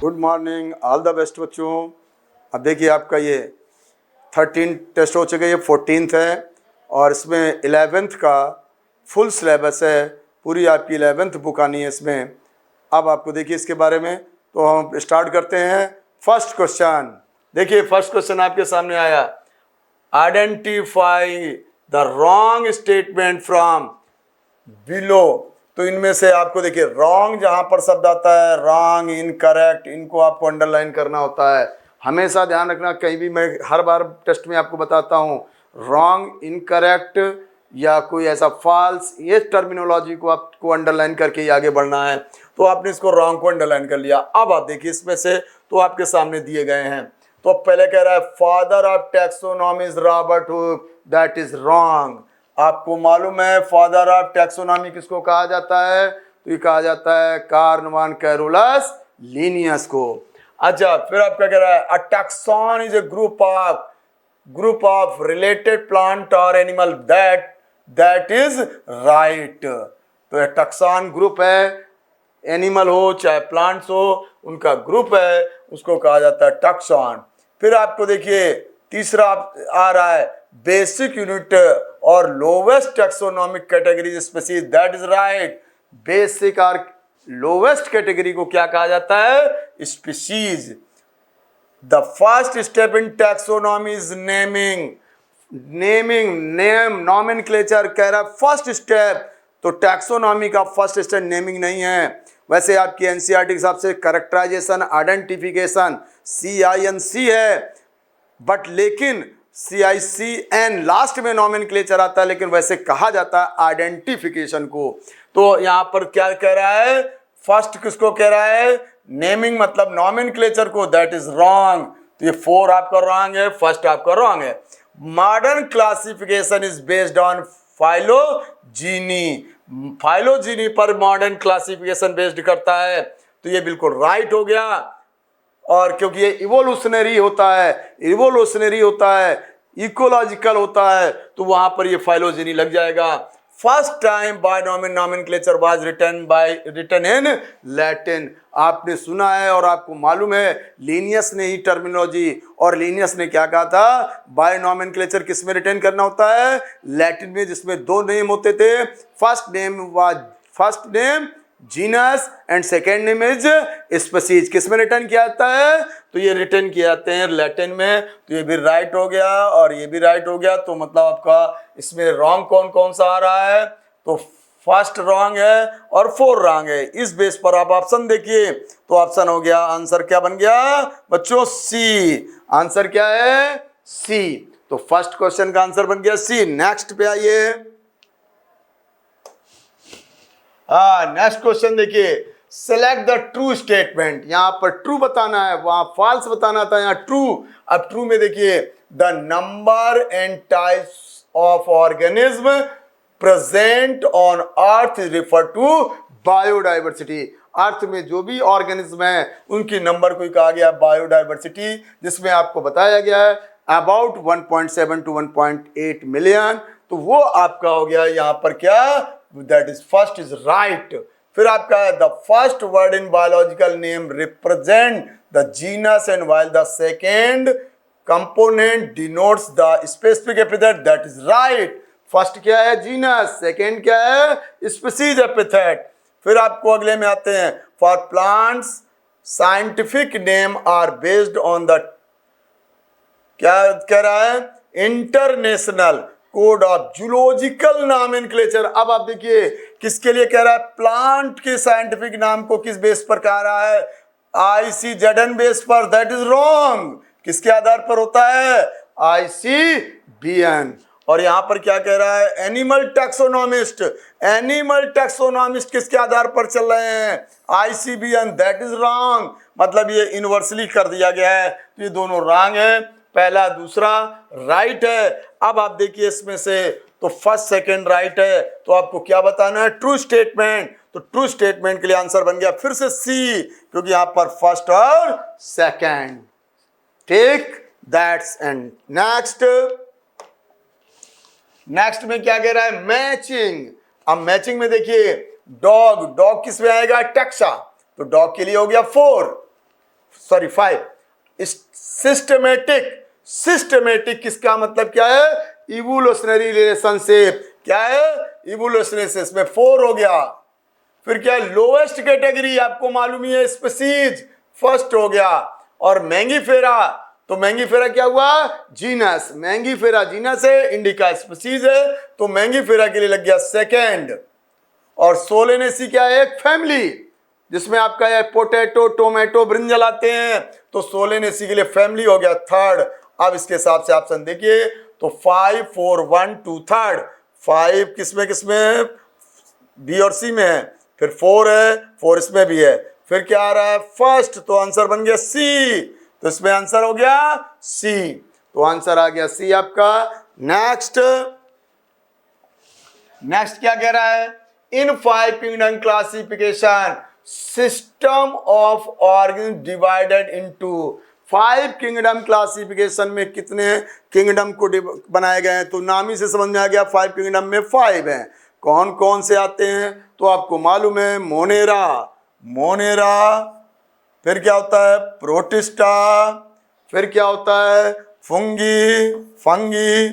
Good morning, all the best बच्चों। अब देखिए आपका ये 13 टेस्ट हो चुके, ये 14th है और इसमें 11th का फुल सिलेबस है। पूरी आपकी 11th बुक आनी है इसमें। अब आपको देखिए इसके बारे में, तो हम स्टार्ट करते हैं। फर्स्ट क्वेश्चन देखिए, फर्स्ट क्वेश्चन आपके सामने आया, identify the wrong statement from below. तो इनमें से आपको देखिए रॉन्ग जहां पर शब्द आता है, रॉन्ग, इनकरेक्ट, इनको आपको अंडरलाइन करना होता है। हमेशा ध्यान रखना, कहीं भी मैं हर बार टेस्ट में आपको बताता हूँ, रॉन्ग, इनकरेक्ट या कोई ऐसा फॉल्स, ये टर्मिनोलॉजी को आपको अंडरलाइन करके ही आगे बढ़ना है। तो आपने इसको रॉन्ग को अंडरलाइन कर लिया। अब आप देखिए इसमें से तो आपके सामने दिए गए हैं। तो पहले कह रहा है father of taxonomy is Robert Hooke, that is wrong. आपको मालूम है फादर ऑफ टैक्सोनॉमी किसको कहा जाता है? तो ये कहा जाता है कार्ल वन कैरोलस लिनियस को। अच्छा, फिर आपका कह रहा है a taxon is a group of related plant और एनिमल, दैट इज राइट। तो टैक्सॉन ग्रुप है, एनिमल हो चाहे प्लांट्स हो, उनका ग्रुप है, उसको कहा जाता है टैक्सॉन। फिर आपको देखिए तीसरा आ रहा है बेसिक यूनिट और lowest taxonomic category species, that is right. Basic और लोवेस्ट कैटेगरी को क्या कहा जाता है? Species. The first step in taxonomy is naming, name, nomenclature कह रहा है फर्स्ट स्टेप। तो टैक्सोनॉमी का फर्स्ट स्टेप नेमिंग नहीं है। वैसे आपकी एनसीईआरटी के हिसाब से कैरेक्टराइजेशन, आइडेंटिफिकेशन CINC है, बट लेकिन CICN लास्ट में नॉमेनक्लेचर आता है, लेकिन वैसे कहा जाता है आइडेंटिफिकेशन को। तो यहां पर क्या कह रहा है? फर्स्ट किसको कह रहा है? नेमिंग मतलब नॉमेनक्लेचर को, दैट इज रॉन्ग। तो ये 4 आपका रॉन्ग है, फर्स्ट आपका रॉन्ग है। Modern classification is based on phylogeny पर मॉडर्न क्लासिफिकेशन बेस्ड करता है। तो ये बिल्कुल राइट हो गया। और क्योंकि ये इवोल्यूशनरी होता है, इकोलॉजिकल होता है, तो वहां पर ये फाइलोजेनी लग जाएगा। First time binomial nomenclature was written in Latin. आपने सुना है और आपको मालूम है लीनियस ने ही टर्मिनोलॉजी, और लीनियस ने क्या कहा था? बायनॉमेनक्लेचर किस में रिटर्न करना होता है? लैटिन में, जिसमें 2 नेम होते थे। First name genus and second name is species. किस में रिटर्न किया जाता है? तो ये रिटर्न किए जाते हैं लैटिन में। तो ये भी राइट हो गया और ये भी राइट हो गया। तो मतलब आपका इसमें रॉन्ग कौन कौन सा आ रहा है? तो फर्स्ट रॉन्ग है और 4 रॉन्ग है। इस बेस पर आप ऑप्शन देखिए, तो ऑप्शन हो गया, आंसर क्या बन गया बच्चों? C। आंसर क्या है? C। तो फर्स्ट क्वेश्चन का आंसर बन गया C। नेक्स्ट पे आइए। नेक्स्ट क्वेश्चन देखिए, सेलेक्ट द ट्रू स्टेटमेंट। यहां पर ट्रू बताना है, वहां फॉल्स बताना था, यहां ट्रू। अब ट्रू में देखिए, the number and types of organism present on earth refer to biodiversity. Earth में जो भी ऑर्गेनिज्म है उनकी नंबर को कहा गया बायोडाइवर्सिटी, जिसमें आपको बताया गया है अबाउट 1.7 to 1.8 मिलियन। तो वो आपका हो गया यहां पर क्या? That is first is right. फिर आपका the first word in biological name represent the genus and while the second component denotes the specific epithet, that is right. First क्या है? जीनस, सेकेंड क्या है? Species epithet. फिर आपको अगले में आते हैं, for plants scientific name are based on the, क्या कह रहा है? International code of zoological nomenclature. अब आप देखिए किसके लिए कह रहा है? प्लांट के साइंटिफिक नाम को किस बेस पर कह रहा है? ICZN बेस पर, दैट इज रॉन्ग। किसके आधार पर होता है? ICBN। और यहां पर क्या कह रहा है? Animal taxonomist. एनिमल टैक्सोनॉमिस्ट किसके आधार पर चल रहे हैं? ICBN, that is wrong. मतलब ये यूनिवर्सली कर दिया गया है। तो ये दोनों रॉन्ग है, पहला दूसरा राइट है। अब आप देखिए इसमें से, तो फर्स्ट सेकंड राइट है, तो आपको क्या बताना है? True statement. तो ट्रू स्टेटमेंट के लिए आंसर बन गया फिर से C, क्योंकि यहां पर फर्स्ट और सेकंड। ठीक, दैट्स एंड नेक्स्ट में क्या कह रहा है? मैचिंग। अब मैचिंग में देखिए डॉग किस में आएगा? टैक्सा। तो डॉग के लिए हो गया 4। सॉरी 5। सिस्टमेटिक, सिस्टमेटिक किसका मतलब क्या है? Evolutionary relationship. क्या है? इवोल्यूशनरी, इसमें 4 हो गया। फिर क्या है? लोएस्ट कैटेगरी, आपको मालूम ही है, स्पीसीज, फर्स्ट हो गया। और मैंगीफेरा, तो मैंगीफेरा क्या हुआ? जीनस। मैंगीफेरा जीनस है, इंडिका स्पीसीज है, तो मैंगीफेरा के लिए लग गया सेकंड। और सोलेनेसी क्या है? एक फैमिली, जिसमें आपका ये पोटैटो, टोमेटो, ब्रिंजल आते हैं, तो सोलेनेसी के लिए फैमिली हो गया थर्ड। अब इसके हिसाब से ऑप्शन देखिए, तो 5 4 1 2 थर्ड। 5 किसमें किसमें है? बी और सी में है। फिर 4 है, 4 इसमें भी है। फिर क्या आ रहा है? फर्स्ट, तो आंसर बन गया सी, तो इसमें आंसर हो गया सी, तो आंसर आ गया सी आपका। नेक्स्ट, नेक्स्ट क्या कह रहा है? इन 5 kingdom classification system of organ divided into 5 kingdom classification में कितने किंगडम को बनाए गए हैं? तो नाम ही से समझ में आ गया 5 किंगडम में 5 हैं। कौन कौन से आते हैं? तो आपको मालूम है, मोनेरा, मोनेरा, फिर क्या होता है? प्रोटिस्टा, फिर क्या होता है? फंगी, फंगी,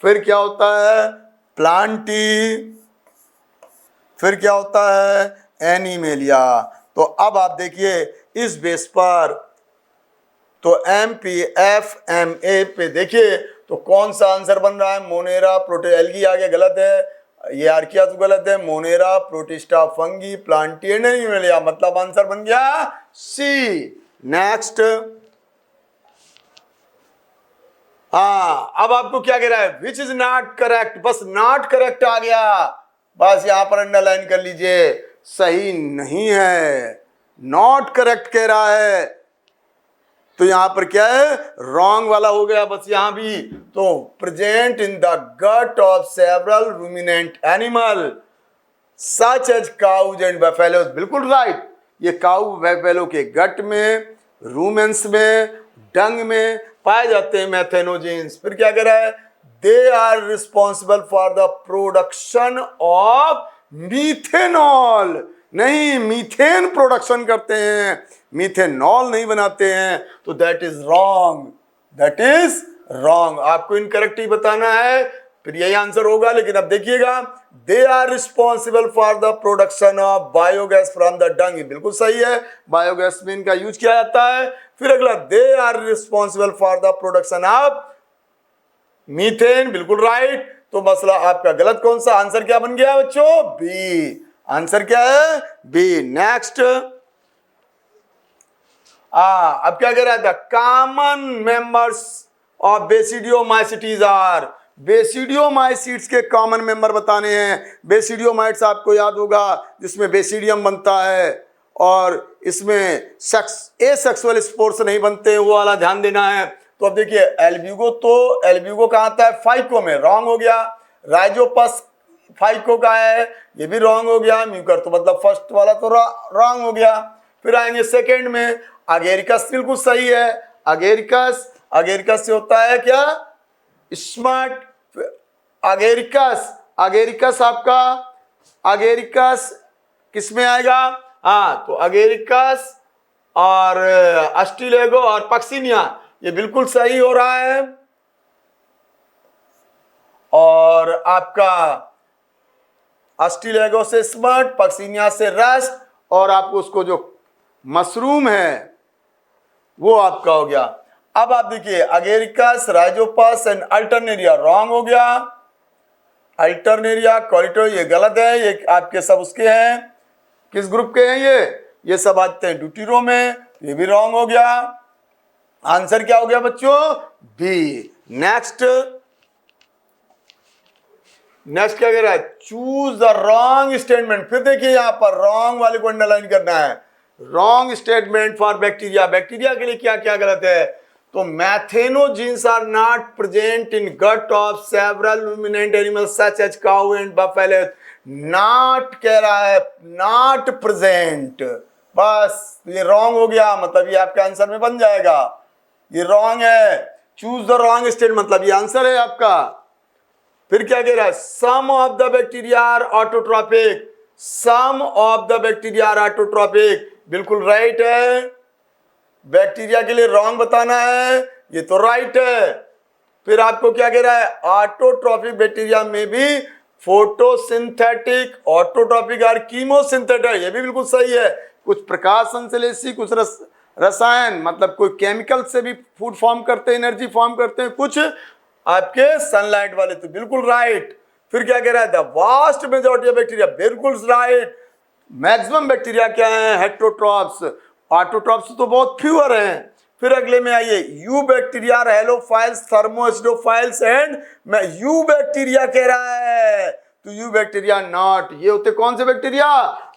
फिर क्या होता है? प्लांटी, फिर क्या होता है? एनिमेलिया। तो अब आप देखिए इस बेस पर, तो MPFMA पे देखिए तो कौन सा आंसर बन रहा है? मोनेरा, प्रोटे, एल्गी आ गया, गलत है। ये आर्किया तो गलत है। Monera, protista, fungi, Plantae, animalia, मतलब आंसर बन गया सी। नेक्स्ट, हाँ, अब आपको क्या कह रहा है? विच इज नॉट करेक्ट, बस नॉट करेक्ट आ गया, बस यहां पर अंडरलाइन कर लीजिए, सही नहीं है, नॉट करेक्ट कह रहा है, तो यहां पर क्या है? रॉन्ग वाला हो गया बस यहां भी। तो present in the gut of several ruminant animal such as cows and buffaloes, बिल्कुल राइट। ये काउ बफेलो के गट में, रूमेंस में, डंग में पाए जाते हैं मैथेनोजेंस। फिर क्या कह रहा है? They are responsible for the production of methanol, नहीं, मीथेन प्रोडक्शन करते हैं, मीथेनॉल नहीं बनाते हैं, तो that is wrong, that is wrong. आपको इनकरेक्ट ही बताना है, फिर यही आंसर होगा। लेकिन अब देखिएगा, they are responsible for the production of biogas from the dung, बिल्कुल सही है, बायोगैस में इनका यूज किया जाता है। फिर अगला, they are responsible for the production of methane, बिल्कुल राइट। तो मसला आपका गलत, कौन सा आंसर क्या बन गया बच्चों? बी, आंसर क्या है? बी। नेक्स्ट, अब क्या कह रहा था? Common members of basidiomycetes are, basidiomycetes के कॉमन मेंबर बताने हैं। बेसिडियोमाइट्स आपको याद होगा, जिसमें बेसिडियम बनता है, और इसमें सेक्स ए सेक्सुअल स्पोर्स नहीं बनते, वो वाला ध्यान देना है। तो अब देखिए, एल्ब्यूगो, तो एल्ब्यूगो कहाँ आता है? फाइको में, रॉन्ग हो गया। राइजोपस फाइको का है, ये भी रॉन्ग हो गया। म्यूकर, तो मतलब फर्स्ट वाला तो रॉन्ग हो गया। फिर आएंगे सेकंड में, अगेरिकस बिल्कुल सही है। अगेरिकस, अगेरिकस से होता है क्या? स्मार्ट। अगेरिकस, अगेरिकस आपका, अगेरिकस किस में आएगा? हाँ, तो अगेरिकस और अस्टिलेगो और पक्सिनिया, ये बिल्कुल सही हो रहा है। और आपका अस्टिलेगो से स्मर्ट, पक्सिनिया से रस्ट, और आपको उसको जो मशरूम है वो आपका हो गया। अब आप देखिए, Agaricus, Rhizopus and Alternaria wrong हो गया। अल्टरनेरिया, कॉरिटो, ये गलत है, ये आपके सब उसके हैं, किस ग्रुप के हैं ये सब आते हैं ड्यूटीरो में, ये भी रॉन्ग हो गया। आंसर क्या हो गया बच्चों? बी। नेक्स्ट, नेक्स्ट क्या कह रहा है? Choose the wrong statement. फिर देखिए यहां पर रॉन्ग वाले को अंडरलाइन करना है। Wrong statement for bacteria, bacteria के लिए क्या क्या गलत है? तो methanogens are not present in gut of several ruminant animals such as cow and buffalo, not कह रहा है, नॉट प्रेजेंट, बस ये रॉन्ग हो गया, मतलब ये आपके आंसर में बन जाएगा, ये रॉन्ग है। चूज द रॉन्ग स्टेट, मतलब ये आंसर है आपका। फिर क्या कह रहा है? Some of the bacteria are autotrophic, some of the bacteria are autotrophic, बिल्कुल राइट है। बैक्टीरिया के लिए रॉन्ग बताना है, ये तो राइट है। फिर आपको क्या कह रहा है, ऑटोट्रॉफिक बैक्टीरिया में भी फोटोसिंथेटिक, ऑटोट्रॉफिक और कीमोसिंथेटिक, ये भी बिल्कुल सही है। कुछ प्रकाश संश्लेषी, कुछ रसायन मतलब कोई केमिकल से भी फूड फॉर्म करते हैं, एनर्जी फॉर्म करते हैं, कुछ आपके सनलाइट वाले, तो बिल्कुल राइट। फिर क्या कह रहा है, the vast majority of bacteria, बिल्कुल राइट। मैक्सिमम बैक्टीरिया क्या है, हेट्रोट्रॉप्स, ऑटोट्रॉप्स तो बहुत फ्यूअर हैं। फिर अगले में आइए, यू बैक्टीरिया, हेलोफाइल्स, थर्मोएसिडोफाइल्स एंड, मैं यू बैक्टीरिया कह रहा है, तो यू बैक्टीरिया नॉट, ये होते कौन से बैक्टीरिया,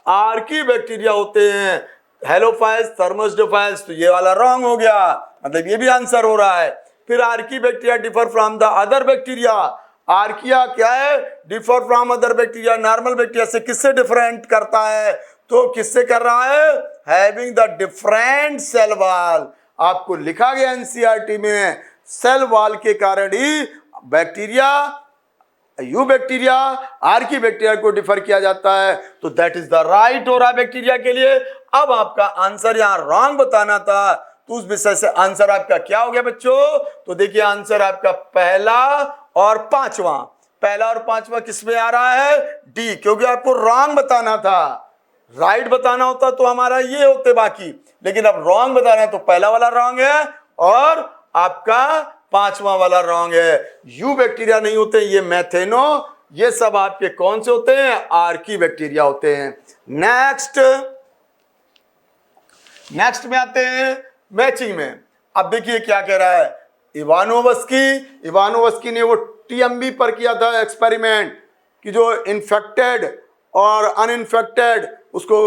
आर्की बैक्टीरिया होते हैं। हेलोफाइल्स, थर्मोएसिडोफाइल्स, तो ये वाला रॉन्ग हो गया, मतलब ये भी आंसर हो रहा है। फिर Archie bacteria differ from the other bacteria, archaea क्या है, differ from other bacteria, normal bacteria से किससे डिफरेंट करता है, तो किससे कर रहा है, having the different cell wall. आपको लिखा गया एनसीईआरटी में, सेल वॉल के कारण ही bacteria, eubacteria, archaebacteria को डिफर किया जाता है, तो दैट इज द राइट हो रहा है बैक्टीरिया के लिए। अब आपका आंसर यहां रॉन्ग बताना था, तो उस विषय से आंसर आपका क्या हो गया बच्चों, तो देखिए आंसर आपका पहला और पांचवा, पहला और पांचवा किस में आ रहा है, डी, क्योंकि आपको रॉन्ग बताना था, राइट बताना होता तो हमारा ये होते बाकी, लेकिन अब रॉन्ग बताना है तो पहला वाला रॉन्ग है और आपका पांचवा वाला रॉन्ग है। यू बैक्टीरिया नहीं होते, ये मैथेनो, ये सब आपके कौन से होते हैं, आर्की बैक्टीरिया होते हैं। नेक्स्ट में आते हैं मैचिंग में। अब देखिए क्या कह रहा है, इवानोवस्की ने वो टीएमबी पर किया था एक्सपेरिमेंट कि जो इन्फेक्टेड और अनइन्फेक्टेड उसको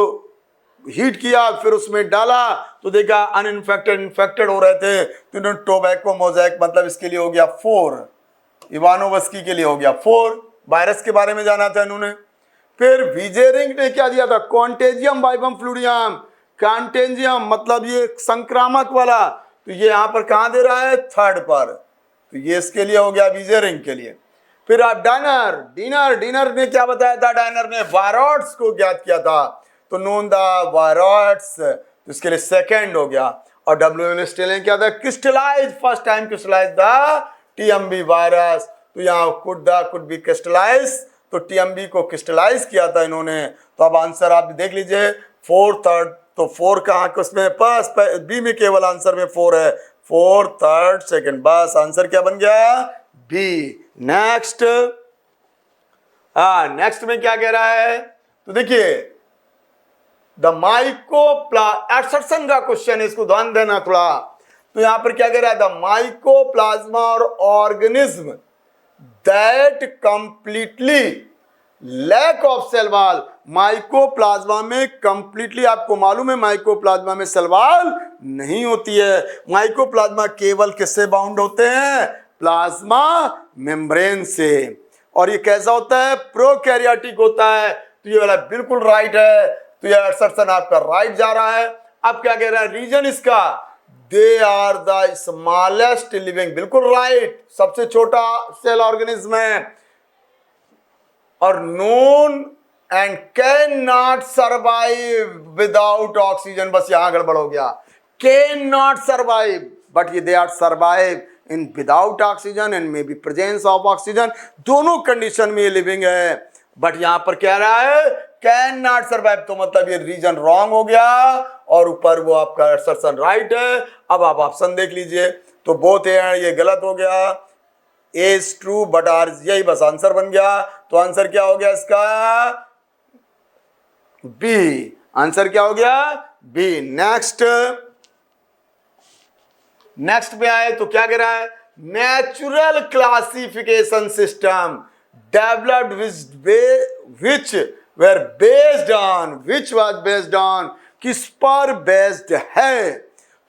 हीट किया, फिर उसमें डाला तो देखा अनइन्फेक्टेड इन्फेक्टेड हो रहे थे, तो इन्होंने टोबैको मोज़ेक, मतलब इसके लिए हो गया 4, इवानोवस्की के लिए हो गया 4, वायरस के बारे में जाना था इन्होंने। फिर विजेरिंग ने क्या दिया था, कॉन्टेजियम वाइबम फ्लूडियम, कॉन्टेजियम मतलब ये संक्रामक वाला, तो ये यहाँ पर कहाँ दे रहा है, थर्ड पर, तो ये इसके लिए हो गया विजेरिंग के लिए। फिर आप डिनर ने क्या बताया था, डाइनर ने वायरॉइड्स को ज्ञात किया था, तो नोन द वायरॉइड्स, तो इसके लिए सेकंड हो गया। और डब्ल्यू ने स्टेलिन क्या था, crystallize, first time crystallize the TMV virus, तो यहाँ कुड बी क्रिस्टलाइज, तो टीएमबी को क्रिस्टलाइज किया था इन्होंने। तो अब आंसर आप देख लीजिए, 4 3rd, तो 4 कहाँ उसमें बस बी में केवल आंसर में 4 है, 4 3rd 2nd, बस आंसर क्या बन गया, बी। नेक्स्ट में क्या कह रहा है, तो देखिए द एब्सर्प्शन का क्वेश्चन है, इसको ध्यान देना थोड़ा। तो यहां पर क्या कह रहा है, the mycoplasma are organism that completely lack of cell wall, mycoplasma में कंप्लीटली, आपको मालूम है माइकोप्लाज्मा में सेल वॉल नहीं होती है, माइकोप्लाज्मा केवल किससे बाउंड होते हैं, प्लाज्मा मेम्ब्रेन से। और ये कैसा होता है, प्रोकैरियोटिक होता है, तो ये वाला बिल्कुल राइट है, तो ये असर्शन आपका राइट जा रहा है। अब क्या कह रहा है, रीजन इसका, they are the smallest living, बिल्कुल राइट, सबसे छोटा सेल ऑर्गेनिज्म है, और known and can not survive without oxygen, बस यहां गड़बड़ हो गया, कैन नॉट सर्वाइव, बट ये they are survive in without oxygen and may be presence of oxygen, दोनों कंडीशन में ये लिविंग है। बट यहां पर कह रहा है कैन नॉट सर्वाइव, तो मतलब ये रीजन रॉन्ग हो गया, और ऊपर वो आपका असर्शन राइट है। अब आप ऑप्शन देख लीजिए, तो बोथ है, ये गलत हो गया, A is true but are, यही बस आंसर बन गया। तो आंसर क्या हो गया इसका, बी, आंसर क्या हो गया, बी। नेक्स्ट में आए तो क्या कह रहा है, natural classification system developed which was based on, किस पर बेस्ड है,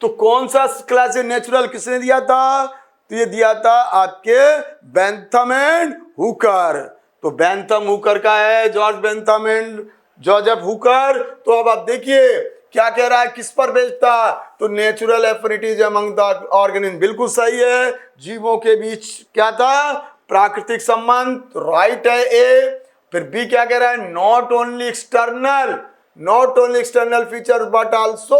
तो कौन सा क्लास नेचुरल किसने दिया था, तो ये दिया था आपके बेंथम एंड हुकर, तो बेंथम हुकर का है, George Bentham and Joseph Hooker. तो अब आप देखिए क्या कह रहा है, किस पर बेस्ड था, तो natural affinities among the organism, बिल्कुल सही है, जीवों के बीच क्या था, प्राकृतिक संबंध, राइट है ए। फिर बी क्या कह रहा है, not only external features but also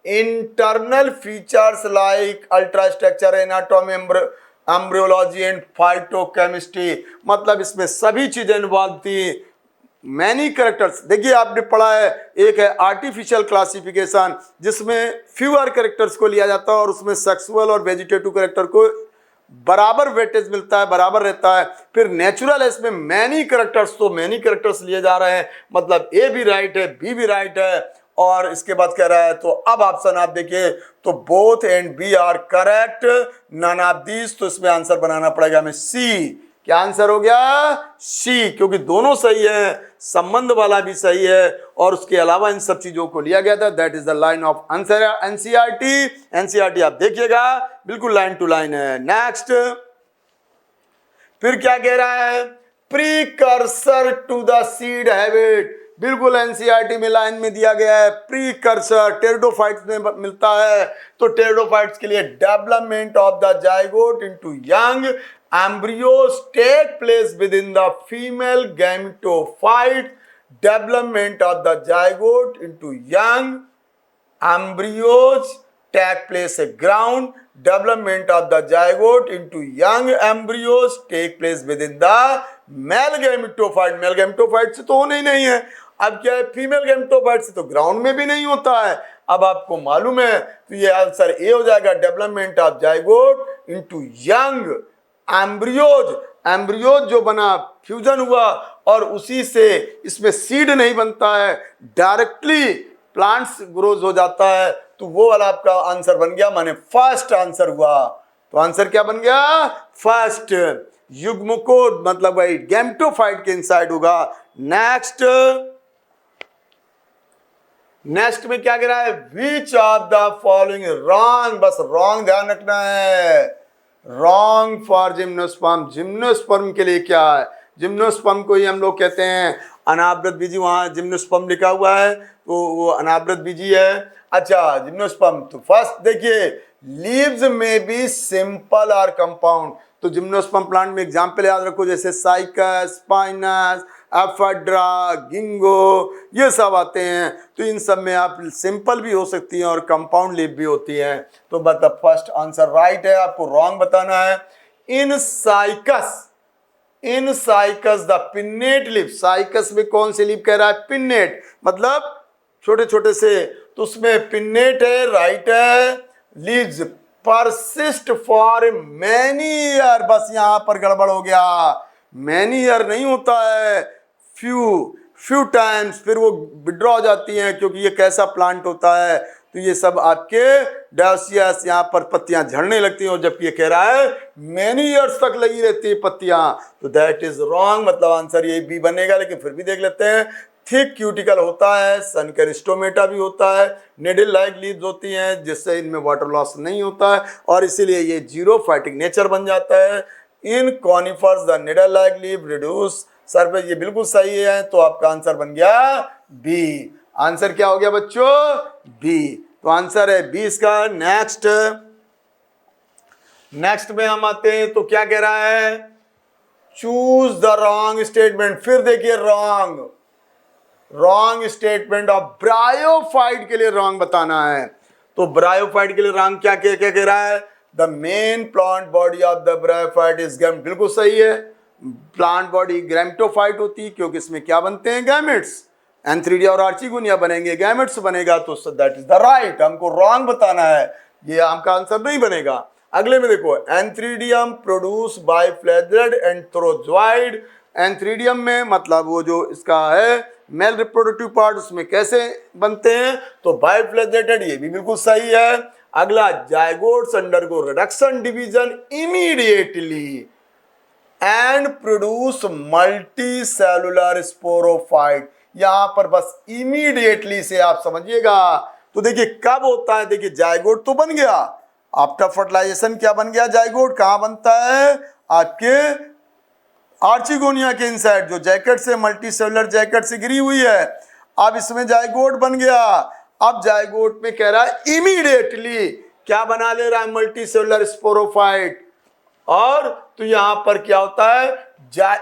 internal features like ultrastructure, anatomy, embryology and phytochemistry, मतलब इसमें सभी चीजें इन्वॉल्व थी। मैनी कैरेक्टर्स, देखिए आपने पढ़ा है, एक है आर्टिफिशियल क्लासिफिकेशन जिसमें फ्यूअर कैरेक्टर्स को लिया जाता है और उसमें सेक्सुअल और वेजिटेटिव कैरेक्टर को बराबर वेटेज मिलता है, बराबर रहता है। फिर नेचुरल है, इसमें मैनी कैरेक्टर्स, तो मैनी कैरेक्टर्स लिए जा रहे हैं, मतलब ए भी राइट है, बी भी राइट है। और इसके बाद कह रहा है, तो अब ऑप्शन आप देखिए, तो both and B are correct, none of these, तो इसमें आंसर बनाना पड़ेगा हमें सी। क्या आंसर हो गया? सी, क्योंकि दोनों सही है, संबंध वाला भी सही है और उसके अलावा इन सब चीजों को लिया गया था। That is the line of answer NCERT. NCERT आप देखिएगा बिल्कुल लाइन टू लाइन है। नेक्स्ट, फिर क्या कह रहा है? Precursor to the seed habit, बिल्कुल एनसीईआरटी में लाइन में दिया गया है। प्रीकर्सर टेरिडोफाइट्स में मिलता है, तो टेरिडोफाइट्स के लिए development of the zygote into young embryos take place within the female gametophyte. Development of the zygote into young embryos take place at ground. Development of the zygote into young embryos take place within the male gametophyte. Male gametophyte से तो होने ही नहीं है। अब क्या है, female gametophyte से तो ग्राउंड में भी नहीं होता है। अब आपको मालूम है, तो ये आंसर ए हो जाएगा, development of zygote into young embryos. Embryos जो बना, फ्यूजन हुआ और उसी से इसमें सीड नहीं बनता है, डायरेक्टली प्लांट्स ग्रोज हो जाता है, तो वो वाला आपका आंसर बन गया, माने फर्स्ट आंसर हुआ। तो आंसर क्या बन गया? फर्स्ट। युग्मकोड मतलब भाई गैमेटोफाइट के इनसाइड होगा। नेक्स्ट, नेक्स्ट में क्या कह रहा है? Which of the following wrong, बस रॉन्ग ध्यान रखना है। रॉन्ग फॉर जिम्नोस्पर्म, जिम्नोस्पर्म के लिए क्या है? जिम्नोस्पर्म को ही हम लोग कहते हैं अनावृत बीजी, वहां जिम्नोस्पर्म लिखा हुआ है तो वो अनावृत बीजी है। अच्छा, जिम्नोस्पर्म, तो फर्स्ट देखिए, लीव्स में बी सिंपल और कंपाउंड, तो जिम्नोस्पर्म प्लांट में एग्जाम्पल याद रखो, जैसे साइकस, स्पाइनस, एफेड्रा, गिंगो, ये सब आते हैं। तो इन सब में आप सिंपल भी हो सकती हैं और कंपाउंड लीफ भी होती हैं। तो मतलब फर्स्ट आंसर राइट है, आपको रॉन्ग बताना है। इन cycas, in cycas the pennate leaf, cycas में कौन सी लीफ कह रहा है? पिन्नेट, मतलब छोटे छोटे से, तो उसमें पिन्नेट है, राइट है। Leaves persist for many year, बस यहां पर गड़बड़ हो गया, मैनी ईयर नहीं होता है, फ्यू टाइम्स, फिर वो विड्रॉ हो जाती हैं, क्योंकि ये कैसा प्लांट होता है, तो ये सब आपके डायोसियस, यहाँ पर पत्तियां झड़ने लगती हैं, और जबकि ये कह रहा है मैनी ईयर्स तक लगी रहती है पत्तियां, तो दैट इज रॉन्ग, मतलब आंसर ये बी बनेगा। लेकिन फिर भी देख लेते हैं, थिक क्यूटिकल होता है, सनकर स्टोमेटा भी होता है, निडल लाइक लीव्स होती हैं जिससे इनमें वाटर लॉस नहीं होता है, और इसीलिए ये जीरोफाइटिक नेचर बन जाता है। In conifers the needle like leave reduce surface, ये बिल्कुल सही है, तो आपका आंसर बन गया बी। आंसर क्या हो गया बच्चों? बी, तो आंसर है बी इसका। नेक्स्ट, नेक्स्ट में हम आते हैं, तो क्या कह रहा है? Choose the wrong statement. फिर देखिए wrong, wrong statement of bryophyte के लिए रॉन्ग बताना है। तो ब्रायोफाइट के लिए रॉन्ग क्या क्या कह रहा है? The main plant body of the bryophyte is gam, बिल्कुल सही है, प्लांट बॉडी गैमेटोफाइट होती है, क्योंकि इसमें क्या बनते हैं? गैमेट्स। एंथ्रीडिया और आर्चिगोनिया बनेंगे, गैमेट्स बनेगा, तो दैट इज द राइट। हमको रॉन्ग बताना है, ये आपका आंसर नहीं बनेगा। अगले में देखो, antheridium produce by flagellated antherozoid. Antheridium में मतलब वो जो इसका है मेल रिप्रोडक्टिव पार्ट, उसमें कैसे बनते हैं? तो बाय फ्लैजेलेटेड, ये भी बिल्कुल सही है। अगला, zygotes undergo reduction division immediately and produce multi cellular sporophyte. यहां पर बस इमीडिएटली से आप समझिएगा। तो देखिए कब होता है, देखिए जाइगोट तो बन गया, आफ्टर फर्टिलाइजेशन क्या बन गया? जाइगोट कहां बनता है? आपके आर्चिगोनिया के इनसाइड, जो जैकेट से मल्टी सेलुलर जैकेट से गिरी हुई है। अब इसमें जाइगोट बन गया। अब जाइगोट में कह रहा है इमीडिएटली क्या बना ले रहा है? Multi cellular sporophyte. और तो यहां पर क्या होता है?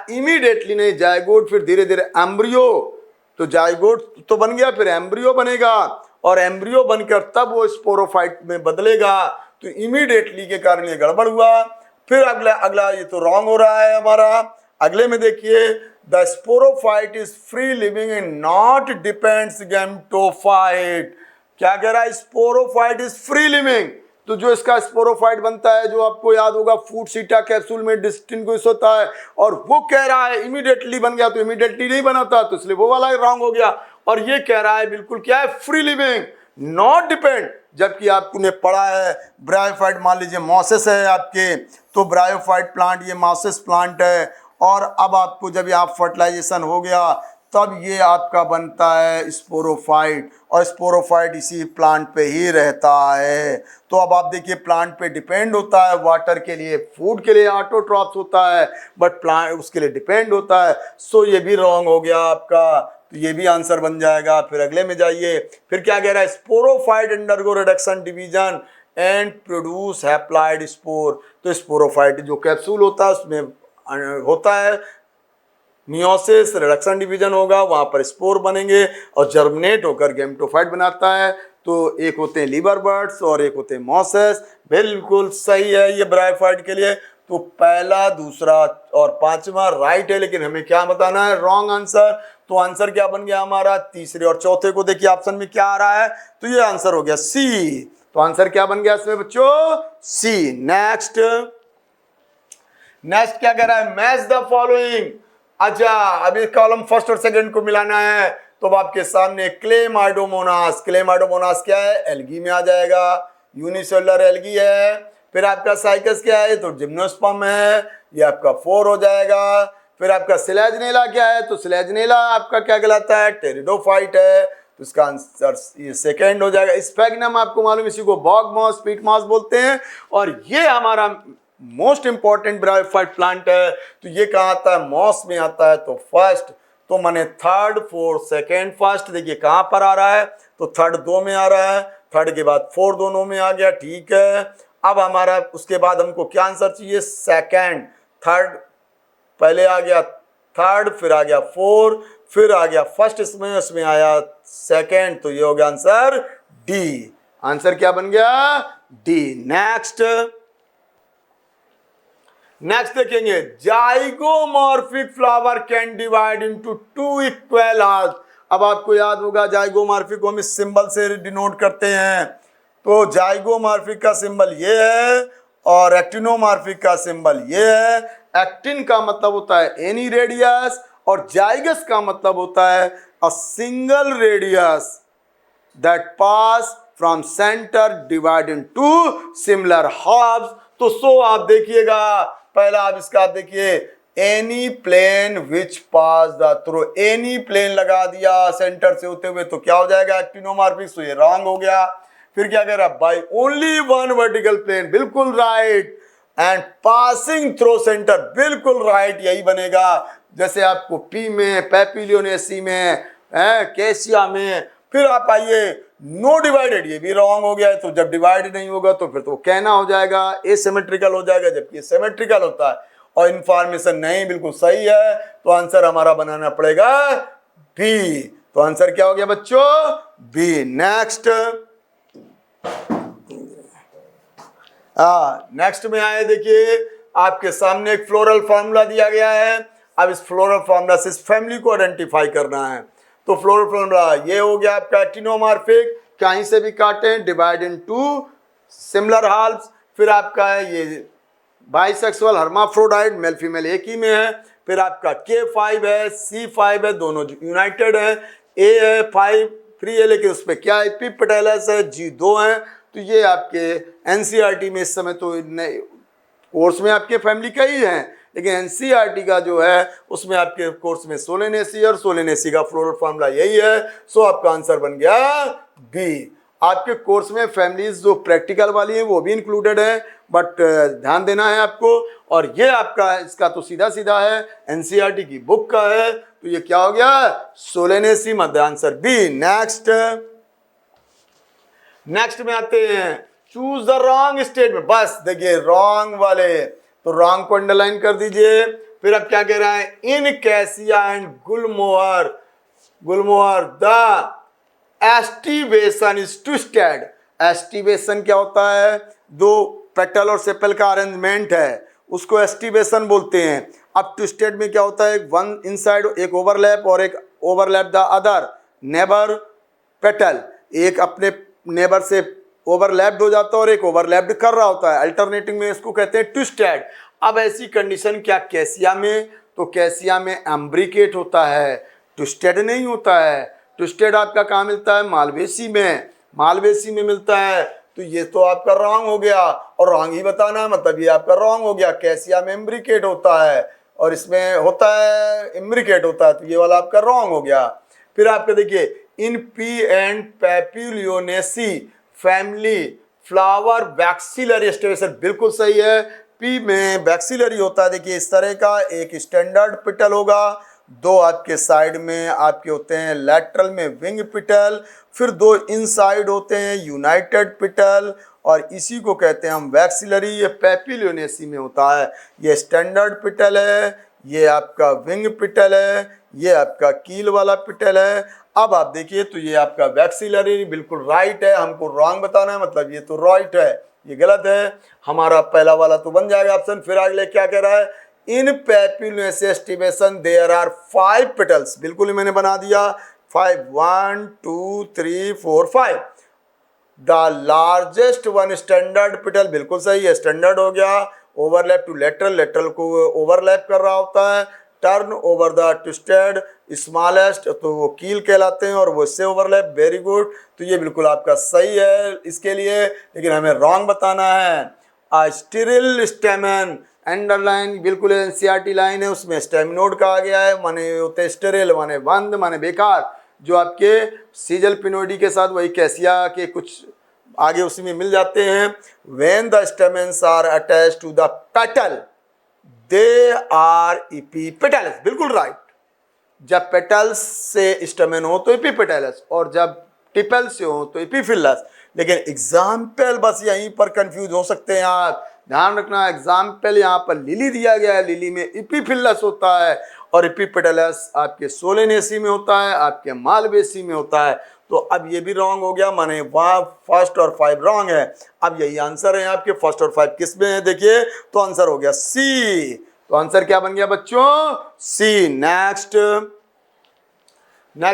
इमीडिएटली नहीं, जाइगोट फिर धीरे धीरे एम्ब्रियो, तो जाइगोट तो बन गया, फिर एम्ब्रियो बनेगा, और एम्ब्रियो बनकर तब वो स्पोरोफाइट में बदलेगा, तो इमीडिएटली के कारण ये गड़बड़ हुआ। फिर अगला अगला ये तो रॉन्ग हो रहा है हमारा। अगले में देखिए, the sporophyte is free living and not depends gametophyte. क्या कह रहा है? Sporophyte is free living. तो जो इसका स्पोरोफाइट बनता है, जो आपको याद होगा फूड सीटा कैप्सूल में डिस्टिंग्विश होता है, और वो कह रहा है इमीडिएटली बन गया, तो इमीडिएटली नहीं बना था, तो इसलिए वो वाला रॉन्ग हो गया। और ये कह रहा है बिल्कुल क्या है? Free living, not depend. जबकि आपने पढ़ा है ब्रायोफाइट, मान लीजिए मॉसेस है आपके, तो ब्रायोफाइट प्लांट ये मॉसेस प्लांट है, और अब आपको जब यहाँ फर्टिलाइजेशन हो गया तब ये आपका बनता है स्पोरोफाइट, और स्पोरोफाइट इसी प्लांट पे ही रहता है। तो अब आप देखिए प्लांट पे डिपेंड होता है वाटर के लिए, फूड के लिए ऑटोट्रॉप्स होता है, बट प्लांट उसके लिए डिपेंड होता है। सो ये भी रॉन्ग हो गया आपका, तो ये भी आंसर बन जाएगा। फिर अगले में जाइए, फिर क्या कह रहा है? Sporophyte undergo reduction division and produce haploid spore. तो स्पोरोफाइट जो कैप्सूल होता है उसमें होता है मियोसिस, रिडक्शन डिवीजन होगा, वहां पर स्पोर बनेंगे और जर्मिनेट होकर गैमेटोफाइट बनाता है। तो एक होते हैं लीवर बर्ड्स और एक होते हैं मॉसेस। बिल्कुल सही है ये ब्रायोफाइट के लिए। तो पहला, दूसरा और पांचवा राइट है, लेकिन हमें क्या बताना है? Wrong answer. तो आंसर क्या बन गया हमारा? तीसरे और चौथे को देखिए ऑप्शन में क्या आ रहा है, तो ये आंसर हो गया सी। तो आंसर क्या बन गया इसमें बच्चों? सी। नेक्स्ट क्या कह रहा है? Match the following. अच्छा, अभी कॉलम फर्स्ट और सेकंड को मिलाना है, तो अब आपके सामने क्लेमाइडोमोनास। क्लेमाइडोमोनास क्या है? एल्गी में आ जाएगा, यूनिसेलुलर एल्गी है। फिर आपका साइकस क्या है? तो जिम्नोस्पर्म है, ये आपका 4 हो जाएगा। फिर आपका सिलेजनेला क्या है? तो सिलेजनेला आपका क्या कहलाता है? टेरिडोफाइट है, तो इसका आंसर ये सेकेंड हो जाएगा। स्फैग्नम आपको मालूम, इसी को बॉग मॉस, पीट मॉस बोलते हैं, और ये हमारा मोस्ट इंपॉर्टेंट ब्रायोफाइट प्लांट है। तो ये कहाँ आता है? मॉस में आता है। तो फर्स्ट, तो माने थर्ड, फोर्थ, सेकेंड, फर्स्ट। देखिए कहाँ पर आ रहा है? तो थर्ड 2 में आ रहा है, थर्ड के बाद 4 दोनों में आ गया, ठीक है। अब हमारा उसके बाद हमको क्या आंसर चाहिए? सेकेंड। थर्ड पहले आ गया थर्ड, फिर आ गया 4, फिर आ गया फर्स्ट, इसमें आया सेकेंड, तो ये हो गया आंसर डी। आंसर क्या बन गया? डी। नेक्स्ट देखेंगे, zygomorphic flower can divide into 2 equal halves. अब आपको याद होगा जाइगोमॉर्फिक को हम इस सिंबल से डिनोट करते हैं। तो जाइगोमॉर्फिक का सिंबल ये है और एक्टिनोमॉर्फिक का सिंबल ये है। एक्टिन का मतलब होता है एनी रेडियस, और जाइगस का मतलब होता है a single radius that pass from centre divide into similar halves. तो सो आप देखिएगा, पहला आप इसका देखिए, any plane which pass the through, any plane लगा दिया सेंटर से होते हुए, तो क्या हो जाएगा? एक्टिनोमॉर्फिक। तो ये रॉन्ग हो गया। फिर क्या कह रहा है? By only one vertical plane, बिल्कुल right. And passing through centre, बिल्कुल राइट, यही बनेगा। जैसे आपको पी में, पैपिलियोनेसी में, कैसिया में। फिर आप आइए नो डिवाइडेड, ये भी रॉन्ग हो गया है। तो जब डिवाइड नहीं होगा तो फिर तो कहना हो जाएगा एसिमेट्रिकल हो जाएगा, जबकि ये सिमेट्रिकल होता है। और इंफॉर्मेशन नहीं, बिल्कुल सही है। तो आंसर हमारा बनाना पड़ेगा बी। तो आंसर क्या हो गया बच्चों? बी। नेक्स्ट में आए, देखिए आपके सामने एक फ्लोरल फार्मूला दिया गया है। अब इस फ्लोरल फार्मूला से इस फैमिली को आइडेंटिफाई करना है। तो फ्लोरल फार्मूला ये हो गया आपका एक्टिनोमॉर्फिक, कहीं से भी काटें, डिवाइड इनटू सिमिलर हाल्फ्स। फिर आपका है ये बाइसेक्सुअल हर्माफ्रोडाइट, मेल फीमेल एक ही में है। फिर आपका K5 है, C5 है, दोनों यूनाइटेड है। A है 5 फ्री है, लेकिन उस पर क्या है? एपिपेटाइलस है, G2 है। तो ये आपके NCERT में इस समय तो कोर्स में आपके फैमिली का ही है, लेकिन NCERT का जो है उसमें आपके कोर्स में सोलेनेसी और सोलेनेसी का फ्लोरल फार्मूला यही है। सो आपका आंसर बन गया बी। आपके कोर्स में फैमिलीज जो प्रैक्टिकल वाली है वो भी इंक्लूडेड है, बट ध्यान देना है आपको। और ये आपका इसका तो सीधा सीधा है, NCERT की बुक का है। तो ये क्या हो गया? सोलेनेसी, मध्य आंसर बी। नेक्स्ट में आते हैं, चूज द रॉन्ग स्टेटमेंट। बस देखिए रॉन्ग वाले, तो रॉन्ग को अंडरलाइन कर दीजिए। फिर अब क्या कह रहा है? In cassia and gulmohar the aestivation is twisted. Aestivation क्या होता है? दो पेटल और सेपल का अरेंजमेंट है, उसको एस्टिवेशन बोलते हैं। अब ट्विस्टेड में क्या होता है? वन इनसाइड, एक ओवरलैप और एक overlap the other neighbour petal, एक अपने नेबर से ओवरलैप्ड हो जाता है और एक ओवरलैप्ड कर रहा होता है, अल्टरनेटिंग में इसको कहते हैं ट्विस्टेड। अब ऐसी कंडीशन क्या कैसिया में? तो कैसिया में एम्ब्रिकेट होता है, ट्विस्टेड नहीं होता है। ट्विस्टेड आपका कहाँ मिलता है? मालवेसी में, मालवेसी में मिलता है। तो ये तो आपका रॉन्ग हो गया, और रॉन्ग ही बताना है, मतलब ये आपका रॉन्ग हो गया। कैसिया में एम्ब्रिकेट होता है और इसमें होता है इम्ब्रिकेट होता है, तो ये वाला आपका रॉन्ग हो गया। फिर आपका देखिए, in pea and papilionaceae family flower vexillary aestivation, बिल्कुल सही है। पी में वैक्सिलरी होता है, देखिए इस तरह का एक स्टैंडर्ड पिटल होगा, दो आपके साइड में आपके होते हैं लैटरल में विंग पिटल, फिर दो इनसाइड होते हैं यूनाइटेड पिटल, और इसी को कहते हैं हम वैक्सिलरी। ये पैपिलियोनेसी में होता है, ये स्टैंडर्ड पिटल है, ये आपका विंग पिटल है, ये आपका कील वाला पिटल है। अब आप देखिए, तो ये आपका वैक्सिलरी बिल्कुल राइट है, हमको रॉन्ग बताना है, मतलब ये तो राइट है, ये गलत है। हमारा पहला वाला तो बन जाएगा ऑप्शन। फिर अगले क्या कह रहा है? इन पैप्यूलियोनेसी एस्टिवेशन देयर आर 5 पेटल्स, बिल्कुल ही मैंने बना दिया 5, 1 2 3 4 5। द लार्जेस्ट वन स्टैंडर्ड पिटल, बिल्कुल सही है, स्टैंडर्ड हो गया। ओवरलैप टू लेटरल, लेटरल को ओवरलैप कर रहा होता है। Turn over the twisted smallest, तो वो कील कहलाते हैं और वो इससे ओवरलैप, वेरी गुड। तो ये बिल्कुल आपका सही है इसके लिए, लेकिन हमें रॉन्ग बताना है। आ स्टिरिल स्टेमन, अंडरलाइन बिल्कुल एनसीईआरटी लाइन है, उसमें स्टेमिनोड कहा गया है, माने होते स्टेरिल माने बंद माने बेकार, जो आपके सीजल पिनोइडी के साथ वही कैसिया के कुछ आगे उसी में मिल जाते हैं। When the stamens are attached to the petal they are epipetalous, बिल्कुल राइट। जब पेटल्स से स्टेमेन हो तो इपीपेटलस, और जब टिपल से हो तो इपीफिलस। लेकिन एग्जाम्पल बस यहीं पर कंफ्यूज हो सकते हैं आप, ध्यान रखना। एग्जाम्पल यहाँ पर लिली दिया गया है, लिली में इपीफिलस होता है और इपीपेटलस आपके सोलेनेसी में होता है, आपके मालवेसी में होता है। तो अब ये भी रॉन्ग हो गया, माने वहाँ फर्स्ट और 5 रॉन्ग है। अब यही आंसर है आपके, फर्स्ट और 5 किस में है? देखिए, तो आंसर हो गया सी। तो आंसर क्या बन गया बच्चों? सी। नेक्स्ट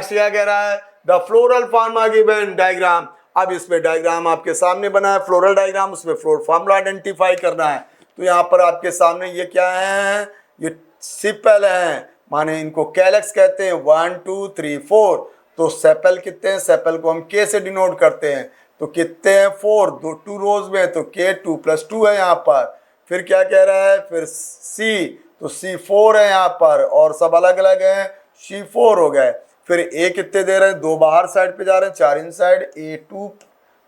क्या कह रहा है? The floral pharma given diagram. अब इसमें डायग्राम आपके सामने बना है, फ्लोरल डायग्राम, उसमें फ्लोर फार्मूला आइडेंटिफाई करना है। तो यहाँ पर आपके सामने ये क्या है? ये सिपल है, माने इनको कैलेक्स कहते हैं। 1 2 3 4। तो सेपल कितने हैं? सेपल को हम के से डिनोट करते हैं, तो कितने हैं? 4, 2 रोज में, तो के 2 + 2 है यहाँ पर। फिर क्या कह रहा है? फिर सी, तो सी 4 है यहाँ पर, और सब अलग अलग है, सी 4 हो गए। फिर ए कितने दे रहे हैं? 2 बाहर साइड पे जा रहे हैं, 4 इन साइड, ए 2